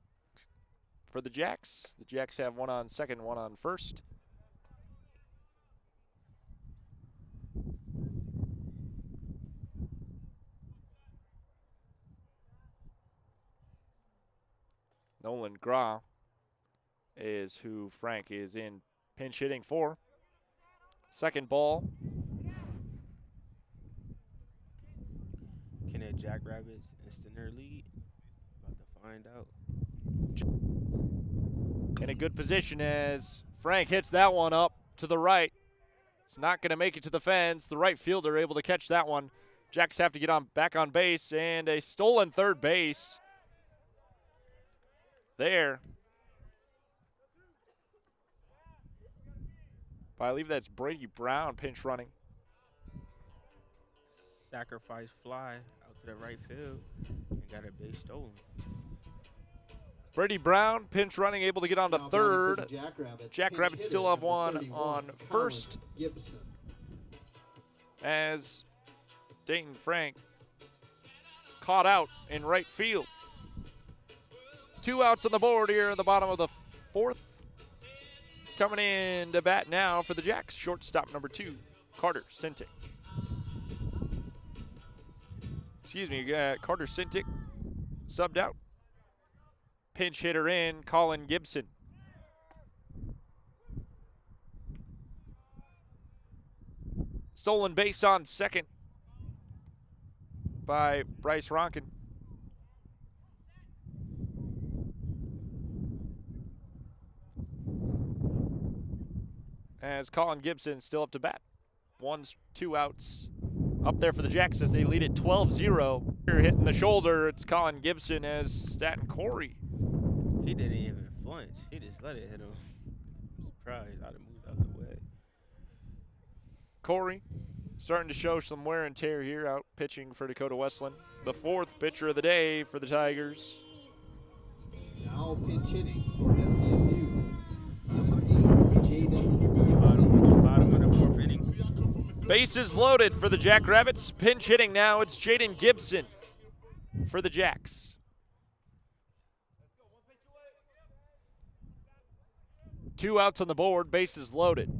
for the Jacks. The Jacks have one on second, one on first. Nolan Grau is who Frank is in pinch hitting for. Second ball. Can the Jackrabbits extend their lead? About to find out. In a good position as Frank hits that one up to the right. It's not going to make it to the fence. The right fielder able to catch that one. Jacks have to get on back on base, and a stolen third base there. But I believe that's Brady Brown pinch running. Sacrifice fly out to the right field and got a base stolen. Brady Brown pinch running, able to get on to Now third. batting for the Jackrabbits pinch still hitter, have number one 31, on Colin first Gibson. as Dayton Frank caught out in right field. 2 outs on the board here in the bottom of the fourth. Coming in to bat now for the Jacks, shortstop number 2, Carter Sintic. Excuse me, Carter Sintic subbed out. Pinch hitter in, Colin Gibson. Stolen base on second by Bryce Ronkin. As Colin Gibson still up to bat. 2 outs up there for the Jacks as they lead it 12-0. Here hitting the shoulder, it's Colin Gibson as Staten Corey. He didn't even flinch. He just let it hit him. I'm surprised I'd have moved out the way. Corey starting to show some wear and tear here out pitching for Dakota Wesleyan. The 4th pitcher of the day for the Tigers. Now pinch hitting for SDSU, number 8, Jaden. Bottom of the 4th inning. Bases loaded for the Jackrabbits. Pinch hitting now, it's Jaden Gibson for the Jacks. 2 outs on the board, bases loaded.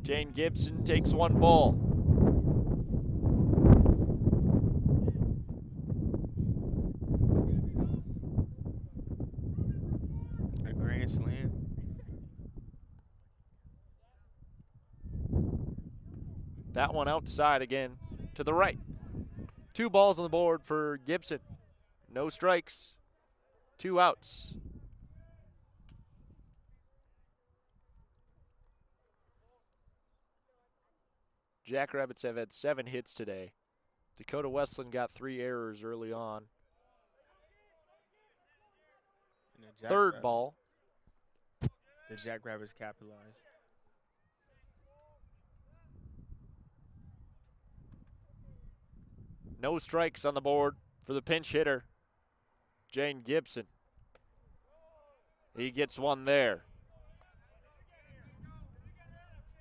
Jane Gibson takes 1 ball. A grand slam. That one outside again to the right. 2 balls on the board for Gibson. No strikes. 2 outs. Jackrabbits have had 7 hits today. Dakota Wesleyan got 3 errors early on. Third ball. The Jackrabbits capitalized. No strikes on the board for the pinch hitter, Jane Gibson. He gets 1 there.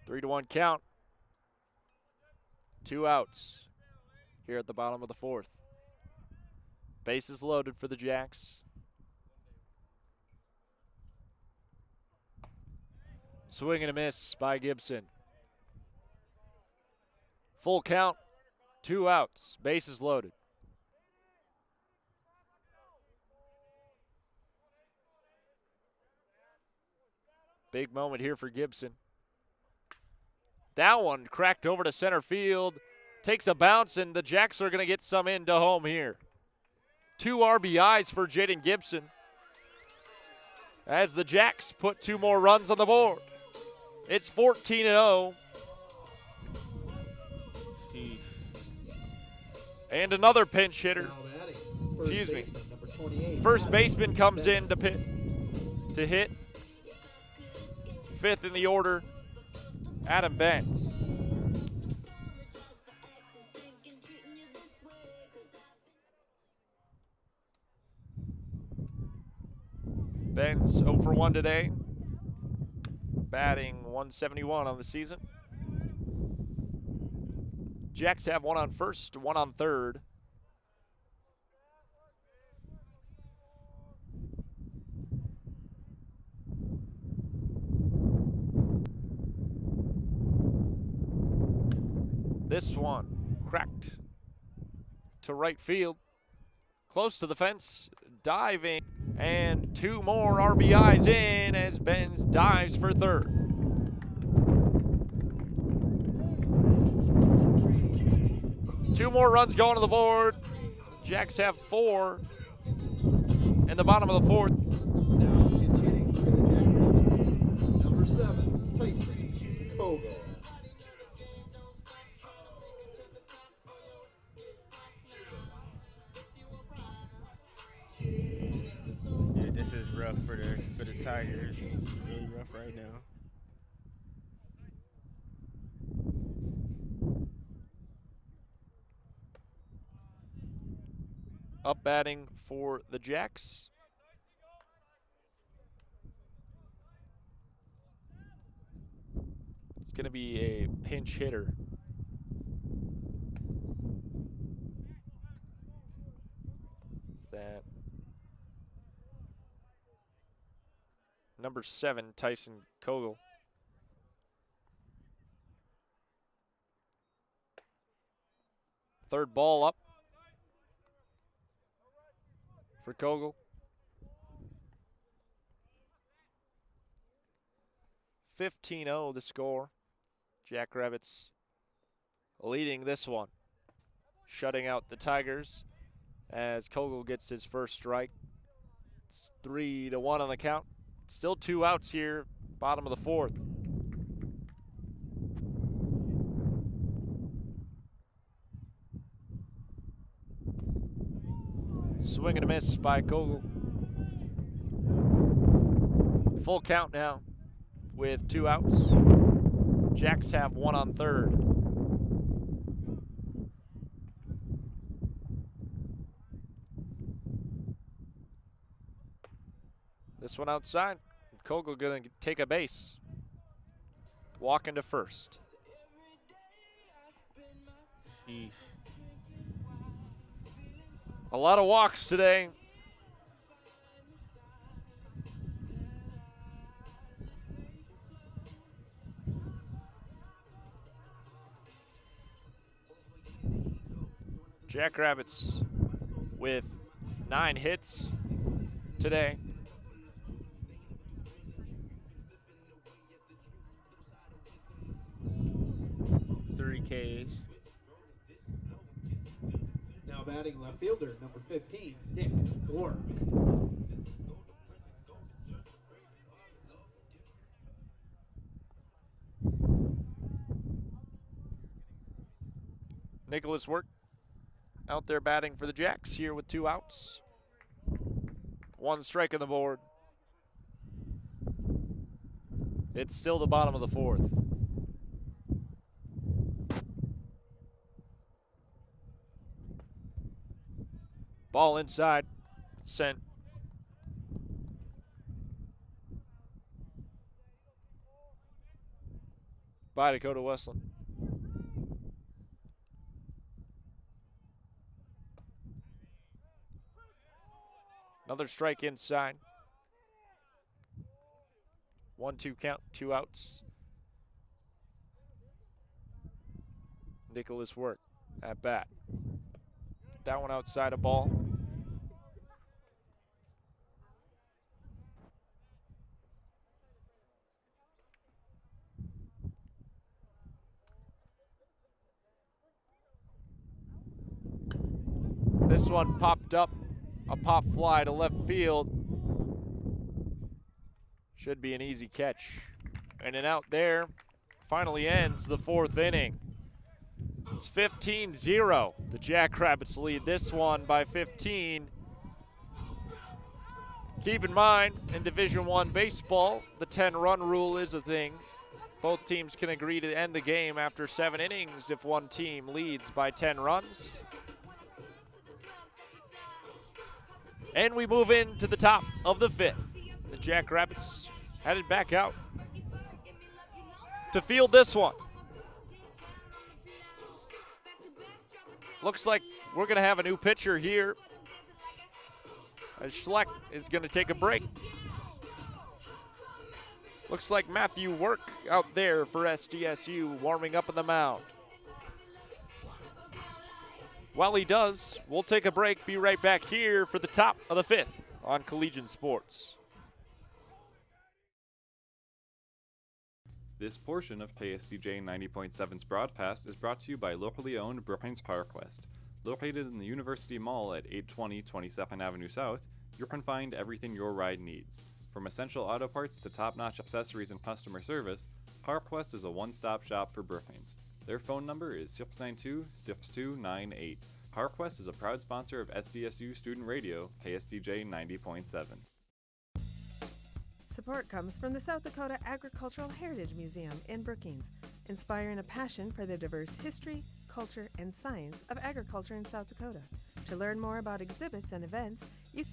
3-1 count. 2 outs here at the bottom of the 4th. Bases loaded for the Jacks. Swing and a miss by Gibson. Full count. 2 outs, bases loaded. Big moment here for Gibson. That one cracked over to center field. Takes a bounce, and the Jacks are going to get some into home here. 2 RBIs for Jaden Gibson as the Jacks put 2 more runs on the board. It's 14-0. And another pinch hitter. Excuse me. First baseman comes in to to hit. Fifth in the order, Adam Benz. Benz 0 for 1 today, batting 171 on the season. Jacks have one on first, one on third. This one cracked to right field, close to the fence, diving, and two more RBIs in as Benz dives for third. Two more runs going to the board. Jacks have 4 in the bottom of the fourth. Now hitting for the Jackrabbits, number 7, Tyson Kogo. Yeah, this is rough for the Tigers. It's really rough right now. Up batting for the Jacks. It's going to be a pinch hitter. Is that number 7, Tyson Kogel? Third ball up for Kogel. 15-0 the score. Jackrabbits leading this one, shutting out the Tigers as Kogel gets his first strike. It's 3-1 on the count. Still 2 outs here, bottom of the fourth. Swing and a miss by Kogel. Full count now with 2 outs. Jacks have 1 on third. This one outside. Kogel gonna take a base. Walk into first. Jeez. A lot of walks today. Jackrabbits with 9 hits today. Ks. Now batting left fielder, number 15, Nick Wark. Nicholas Work out there batting for the Jacks here with 2 outs. 1 strike on the board. It's still the bottom of the fourth. Ball inside, sent. By Dakota Wesleyan. Another strike inside. 1-2 count, 2 outs. Nicholas Work at bat. That one outside a ball. This one popped up, a pop fly to left field. Should be an easy catch. And an out there finally ends the 4th inning. It's 15-0. The Jackrabbits lead this one by 15. Keep in mind, in Division I baseball, the 10-run rule is a thing. Both teams can agree to end the game after 7 innings if one team leads by 10 runs. And we move into the top of the 5th. The Jackrabbits headed back out to field this one. Looks like we're going to have a new pitcher here. Schleck is going to take a break. Looks like Matthew Work out there for SDSU warming up on the mound. While he does, we'll take a break, be right back here for the top of the 5th on Collegiate Sports. This portion of KSDJ 90.7's broadcast is brought to you by locally owned Brookings PowerQuest. Located in the University Mall at 820 22nd Avenue South, you can find everything your ride needs. From essential auto parts to top-notch accessories and customer service, PowerQuest is a one-stop shop for Brookings. Their phone number is 692-6298. PowerQuest is a proud sponsor of SDSU Student Radio, KSDJ 90.7. Support comes from the South Dakota Agricultural Heritage Museum in Brookings, inspiring a passion for the diverse history, culture, and science of agriculture in South Dakota. To learn more about exhibits and events, you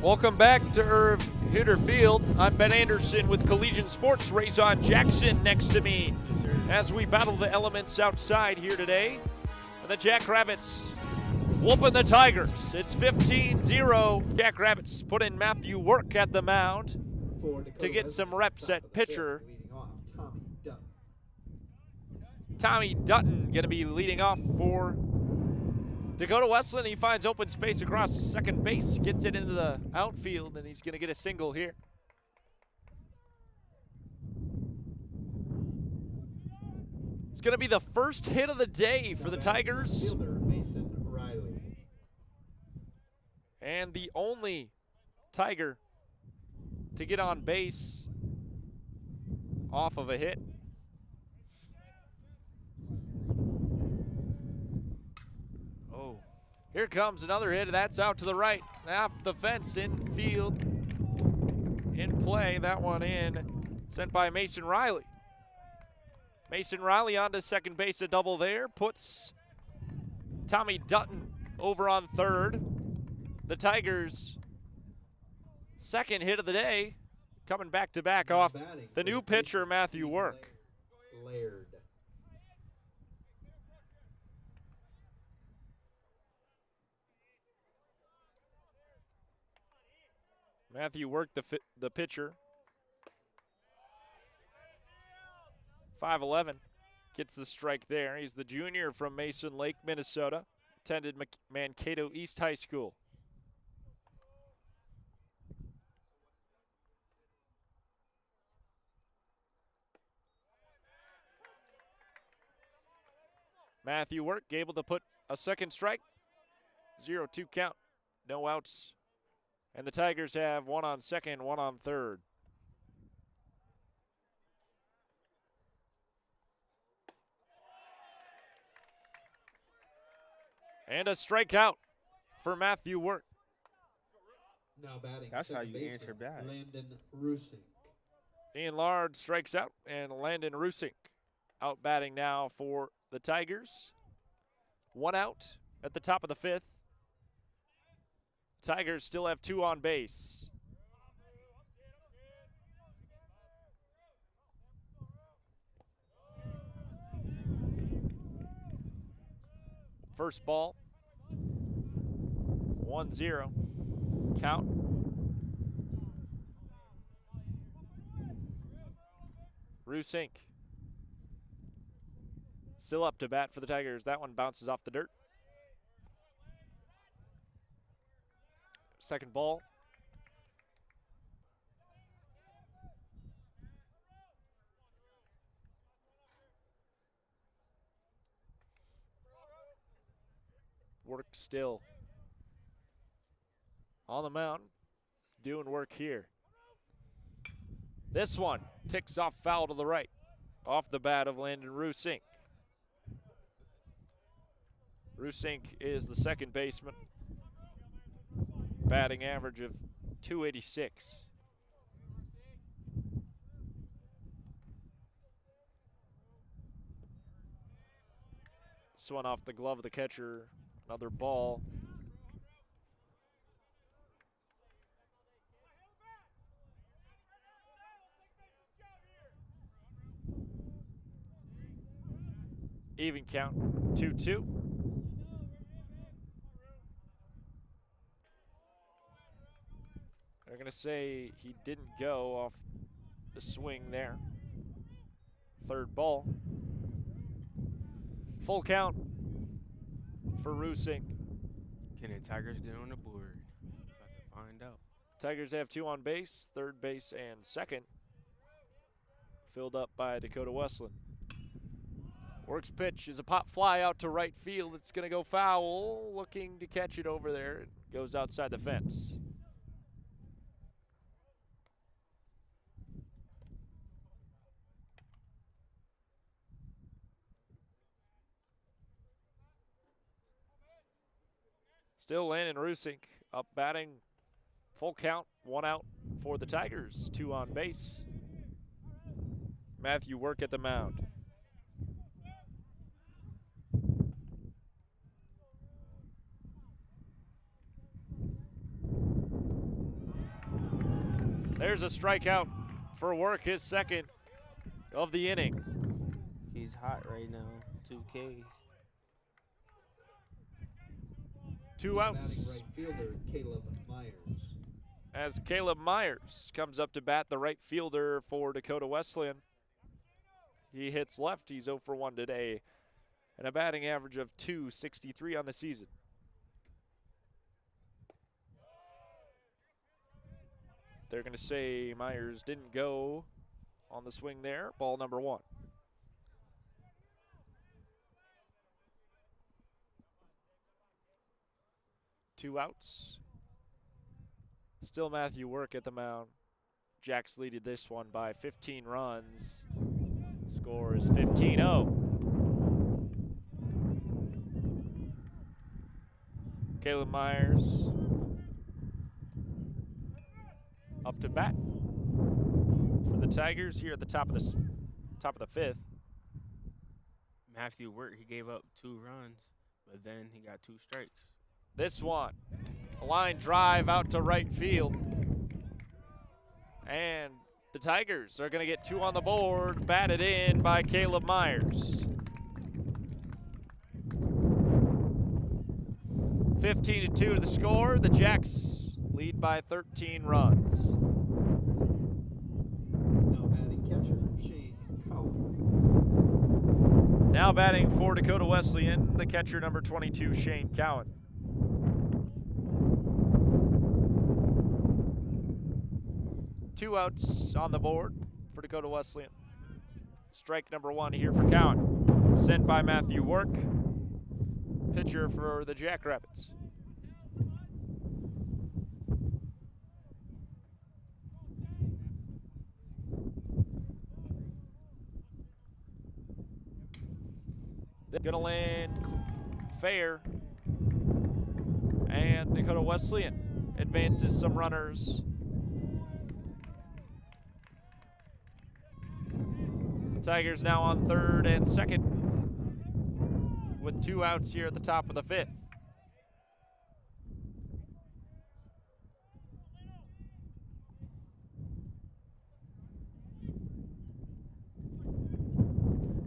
Welcome back to Irv Hitter Field. I'm Ben Anderson with Collegiate Sports. Raison Jackson next to me as we battle the elements outside here today. And the Jackrabbits whooping the Tigers. It's 15-0. Jackrabbits put in Matthew Work at the mound to get some reps at pitcher. Tommy Dutton going to be leading off for Dakota Wesleyan. He finds open space across second base, gets it into the outfield, and he's going to get a single here. It's going to be the first hit of the day for the Tigers. And the only Tiger to get on base off of a hit. Here comes another hit. That's out to the right. Off the fence, infield, in play. That one in. Sent by Mason Riley. Mason Riley onto second base, a double there. Puts Tommy Dutton over on third. The Tigers' second hit of the day, coming back to back off the new pitcher, Matthew Work. Laird. Matthew Work, the pitcher. 5'11", gets the strike there. He's the junior from Mason Lake, Minnesota. Attended Mankato East High School. Matthew Work able to put a second strike. 0-2 count. No outs. And the Tigers have one on second, one on third. And a strikeout for Matthew Work. Now batting. That's how you answer back. Landon Rusink. Ian Lard strikes out, and Landon Rusink out batting now for the Tigers. One out at the top of the fifth. Tigers still have two on base. First ball, 1-0. Count. Rusink still up to bat for the Tigers. That one bounces off the dirt. Second ball, Work still on the mound, doing work here. This one ticks off foul to the right, off the bat of Landon Rusink. Rusink is the second baseman, batting average of .286. This one off the glove of the catcher, another ball. Even count, 2-2. They're gonna say he didn't go off the swing there. Third ball. Full count for Rusink. Can the Tigers get on the board? About to find out. Tigers have 2 on base, third base and second. Filled up by Dakota Wesleyan. Works pitch is a pop fly out to right field. It's going to go foul. Looking to catch it over there. It goes outside the fence. Still Landon Rusink up batting. Full count, 1 out for the Tigers, 2 on base. Matthew Work at the mound. There's a strikeout for Work, his second of the inning. He's hot right now, 2 Ks. 2 outs. Right fielder Caleb Myers. As Caleb Myers comes up to bat, the right fielder for Dakota Wesleyan. He hits left. He's 0 for 1 today, and a batting average of .263 on the season. They're going to say Myers didn't go on the swing there. Ball number 1. Two outs. Still Matthew Work at the mound. Jacks leaded this one by 15 runs. Score is 15-0. Caleb Myers up to bat for the Tigers here at the top of the 5th. Matthew Work, he gave up 2 runs, but then he got 2 strikes. This one, a line drive out to right field. And the Tigers are going to get 2 on the board, batted in by Caleb Myers. 15-2 to the score. The Jacks lead by 13 runs. Now batting catcher Shane Cowan. Now batting for Dakota Wesleyan, the catcher number 22, Shane Cowan. Two outs on the board for Dakota Wesleyan. Strike number 1 here for Cowan. Sent by Matthew Work, pitcher for the Jackrabbits. They're going to land fair, and Dakota Wesleyan advances some runners. Tigers now on 3rd and 2nd with 2 outs here at the top of the 5th.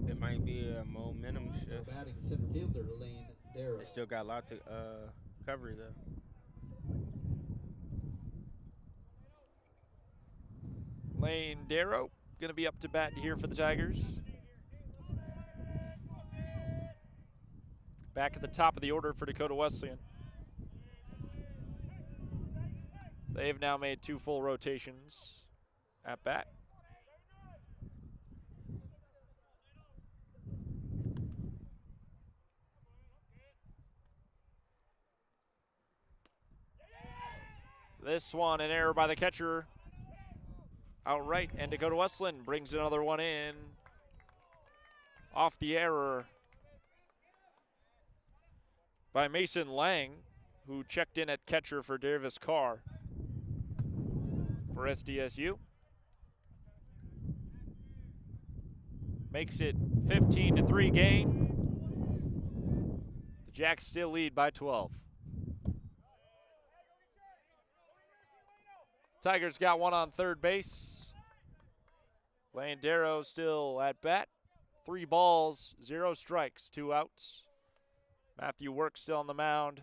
It might be a momentum shift. Batting center fielder Lane Darrow. They still got a lot to cover though. Lane Darrow going to be up to bat here for the Tigers. Back at the top of the order for Dakota Wesleyan. They've now made 2 full rotations at bat. This one, an error by the catcher. Outright, and Dakota Wesleyan brings another one in. Off the error by Mason Lang, who checked in at catcher for Davis Carr for SDSU. Makes it 15-3 game. The Jacks still lead by 12. Tigers got one on third base. Landero still at bat. 3 balls, 0 strikes, 2 outs. Matthew Work still on the mound.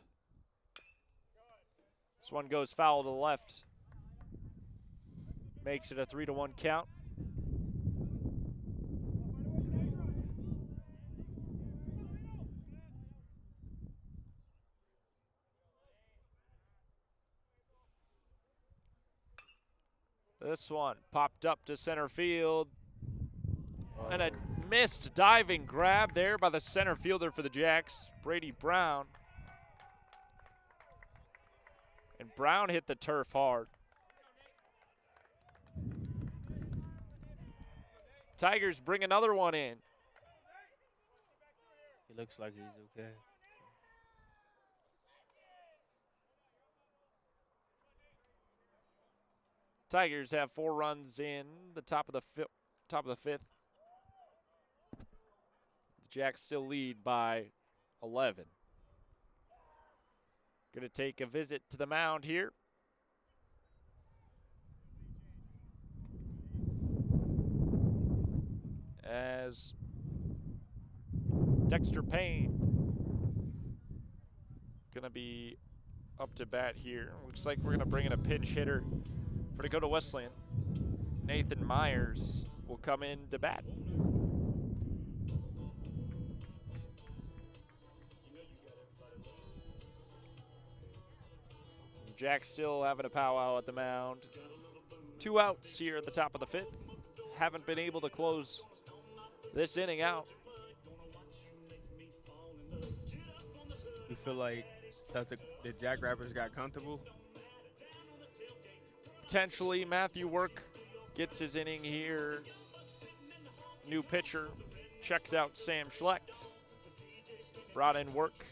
This one goes foul to the left. Makes it a 3-1 count. This one popped up to center field. And a missed diving grab there by the center fielder for the Jacks, Brady Brown. And Brown hit the turf hard. Tigers bring another one in. He looks like he's okay. Tigers have 4 runs in the top of the fifth. The Jacks still lead by 11. Going to take a visit to the mound here. As Dexter Payne going to be up to bat here. Looks like we're going to bring in a pinch hitter for Dakota Wesleyan. Nathan Myers will come in to bat. Jack's still having a powwow at the mound. 2 outs here at the top of the 5th. Haven't been able to close this inning out. You feel like the Jackrabbits got comfortable? Potentially, Matthew Work gets his inning here. New pitcher, checked out Sam Schlecht. Brought in Work.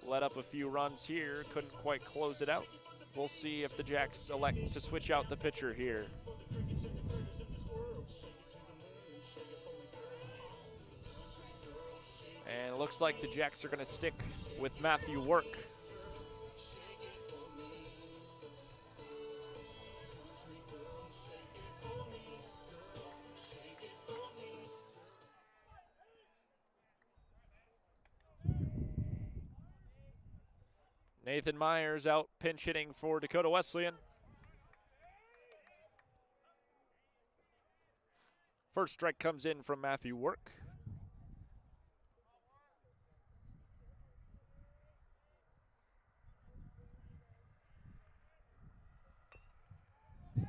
Let up a few runs here, couldn't quite close it out. We'll see if the Jacks elect to switch out the pitcher here. And it looks like the Jacks are going to stick with Matthew Work. Nathan Myers out pinch hitting for Dakota Wesleyan. First strike comes in from Matthew Work.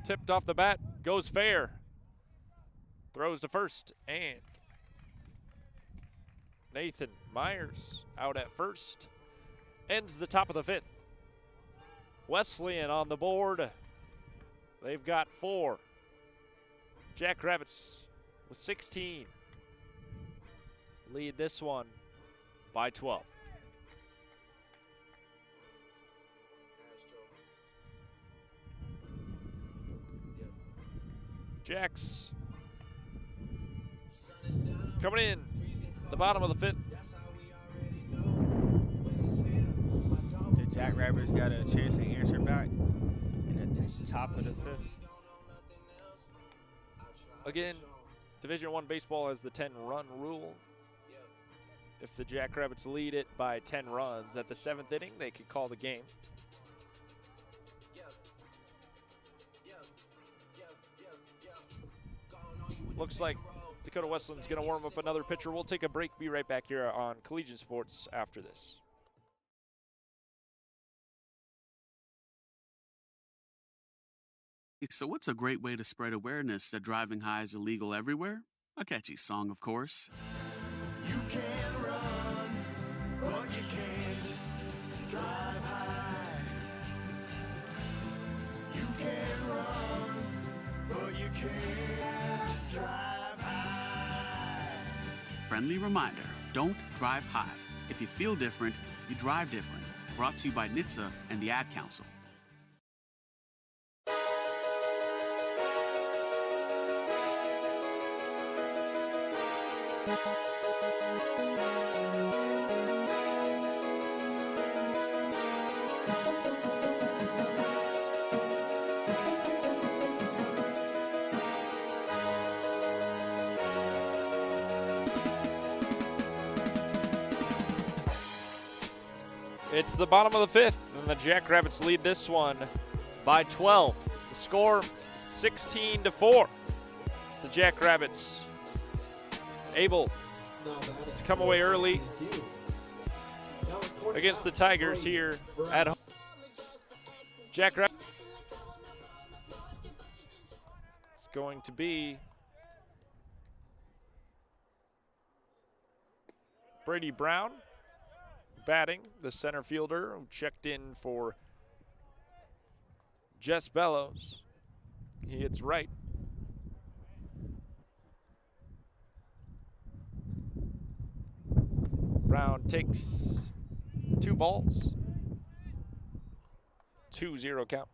Tipped off the bat, goes fair. Throws to first, and Nathan Myers out at first. Ends the top of the 5th. Wesleyan on the board. They've got 4. Jackrabbits with 16. Lead this one by 12. Jacks coming in the bottom of the 5th. The Jackrabbits got a chance to answer back in the top of the 5th. Again, Division I baseball has the 10-run rule. If the Jackrabbits lead it by 10 runs at the 7th inning, they could call the game. Looks like Dakota Wesleyan's going to warm up another pitcher. We'll take a break. Be right back here on Collegiate Sports after this. So what's a great way to spread awareness that driving high is illegal everywhere? A catchy song, of course. You can run, but you can't drive high. can run, but you can't drive high. Friendly reminder, don't drive high. If you feel different, you drive different. Brought to you by NHTSA and the Ad Council. It's the bottom of the fifth, and the Jackrabbits lead this one by 12. The score, 16-4. The Jackrabbits able to come away early against the Tigers here at home. Jackrabbits. It's going to be Brady Brown batting, the center fielder who checked in for Jess Bellows. He hits right. Brown takes 2 balls. 2-0 count.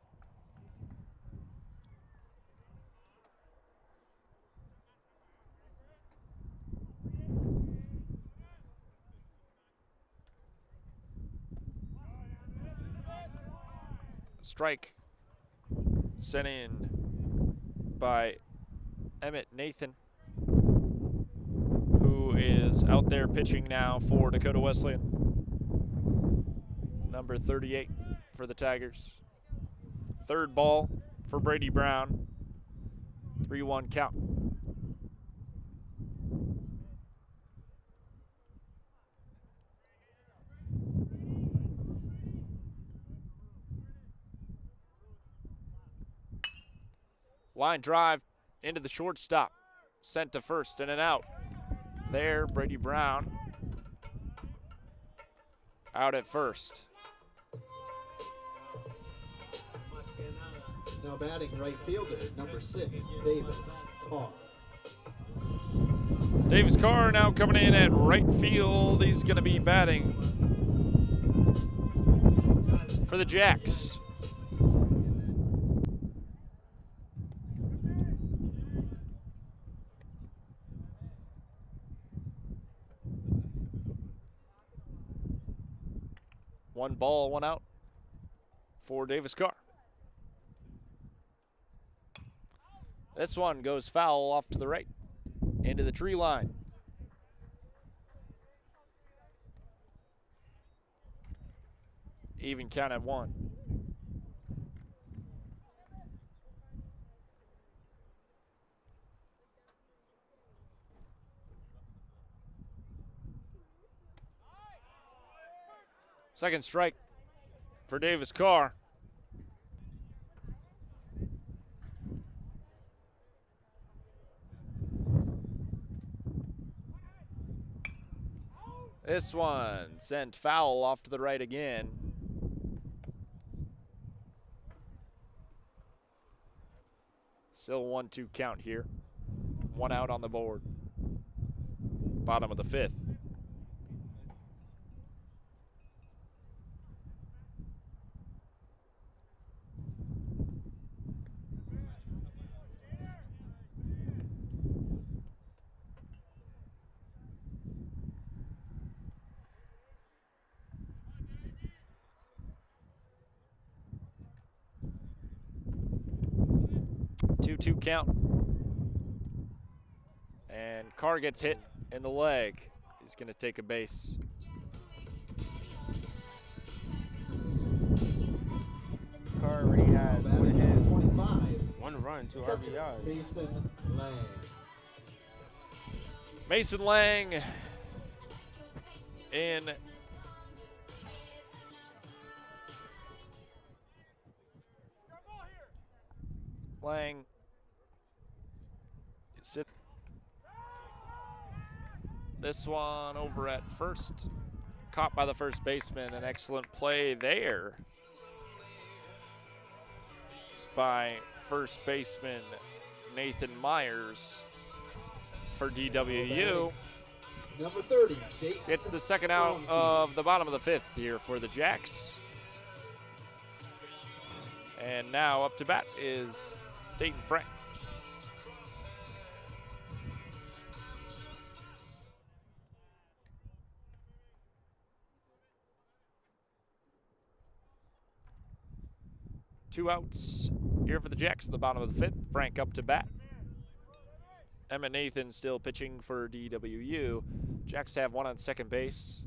Strike sent in by Emmett Nathan, who is out there pitching now for Dakota Wesleyan. Number 38 for the Tigers. Third ball for Brady Brown. 3-1 count. Line drive into the shortstop. Sent to first and an out. There, Brady Brown out at first. Now batting right fielder, number 6, Davis Carr. Davis Carr now coming in at right field. He's going to be batting for the Jacks. One ball, one out for Davis Carr. This one goes foul off to the right, into the tree line. Even count at 1. Second strike for Davis Carr. This one sent foul off to the right again. Still 1-2 count here. 1 out on the board. Bottom of the 5th. Two count. And Carr gets hit in the leg. He's going to take a base. Carr already has one hit, 25. 1 run, 2 RBIs. Mason Lang. Mason Lang in Lang sit. This one over at first, caught by the first baseman. An excellent play there by first baseman Nathan Myers for DWU. Number 30, Dayton. It's the second out of the bottom of the fifth here for the Jacks. And now up to bat is Dayton Frank. Two outs here for the Jacks at the bottom of the fifth. Frank up to bat. Emmett Nathan still pitching for DWU. Jacks have one on second base.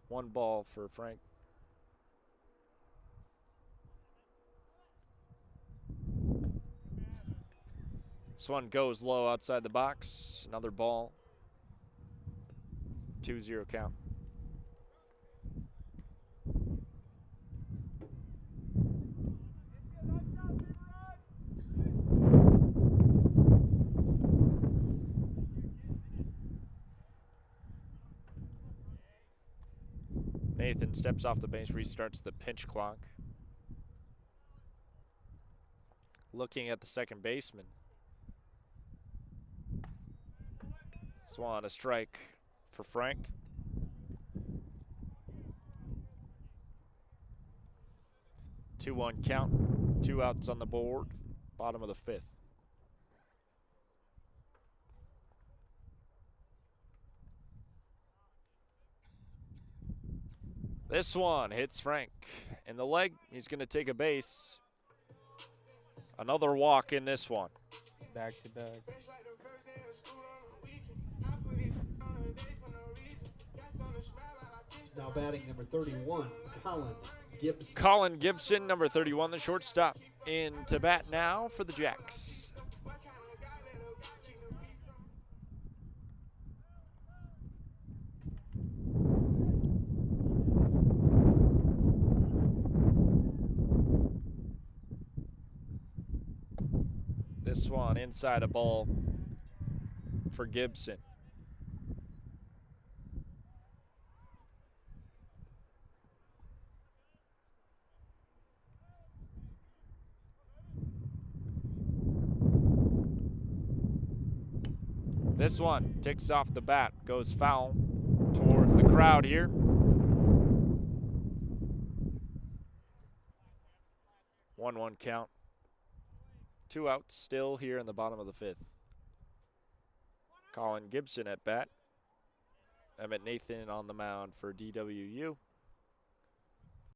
One ball for Frank. This one goes low outside the box. Another ball. 2-0 count. Nathan steps off the base, restarts the pinch clock. Looking at the second baseman. Swan, a strike for Frank. Two-one count, two outs on the board, bottom of the fifth. This one hits Frank in the leg. He's going to take a base. Another walk in this one. Back to back. Now batting number 31, Colin Gibson. Colin Gibson, number 31, the shortstop, in to bat now for the Jacks. This one inside a ball for Gibson. This one ticks off the bat, goes foul towards the crowd here. One count. Two outs still here in the bottom of the fifth. Colin Gibson at bat. Emmett Nathan on the mound for DWU.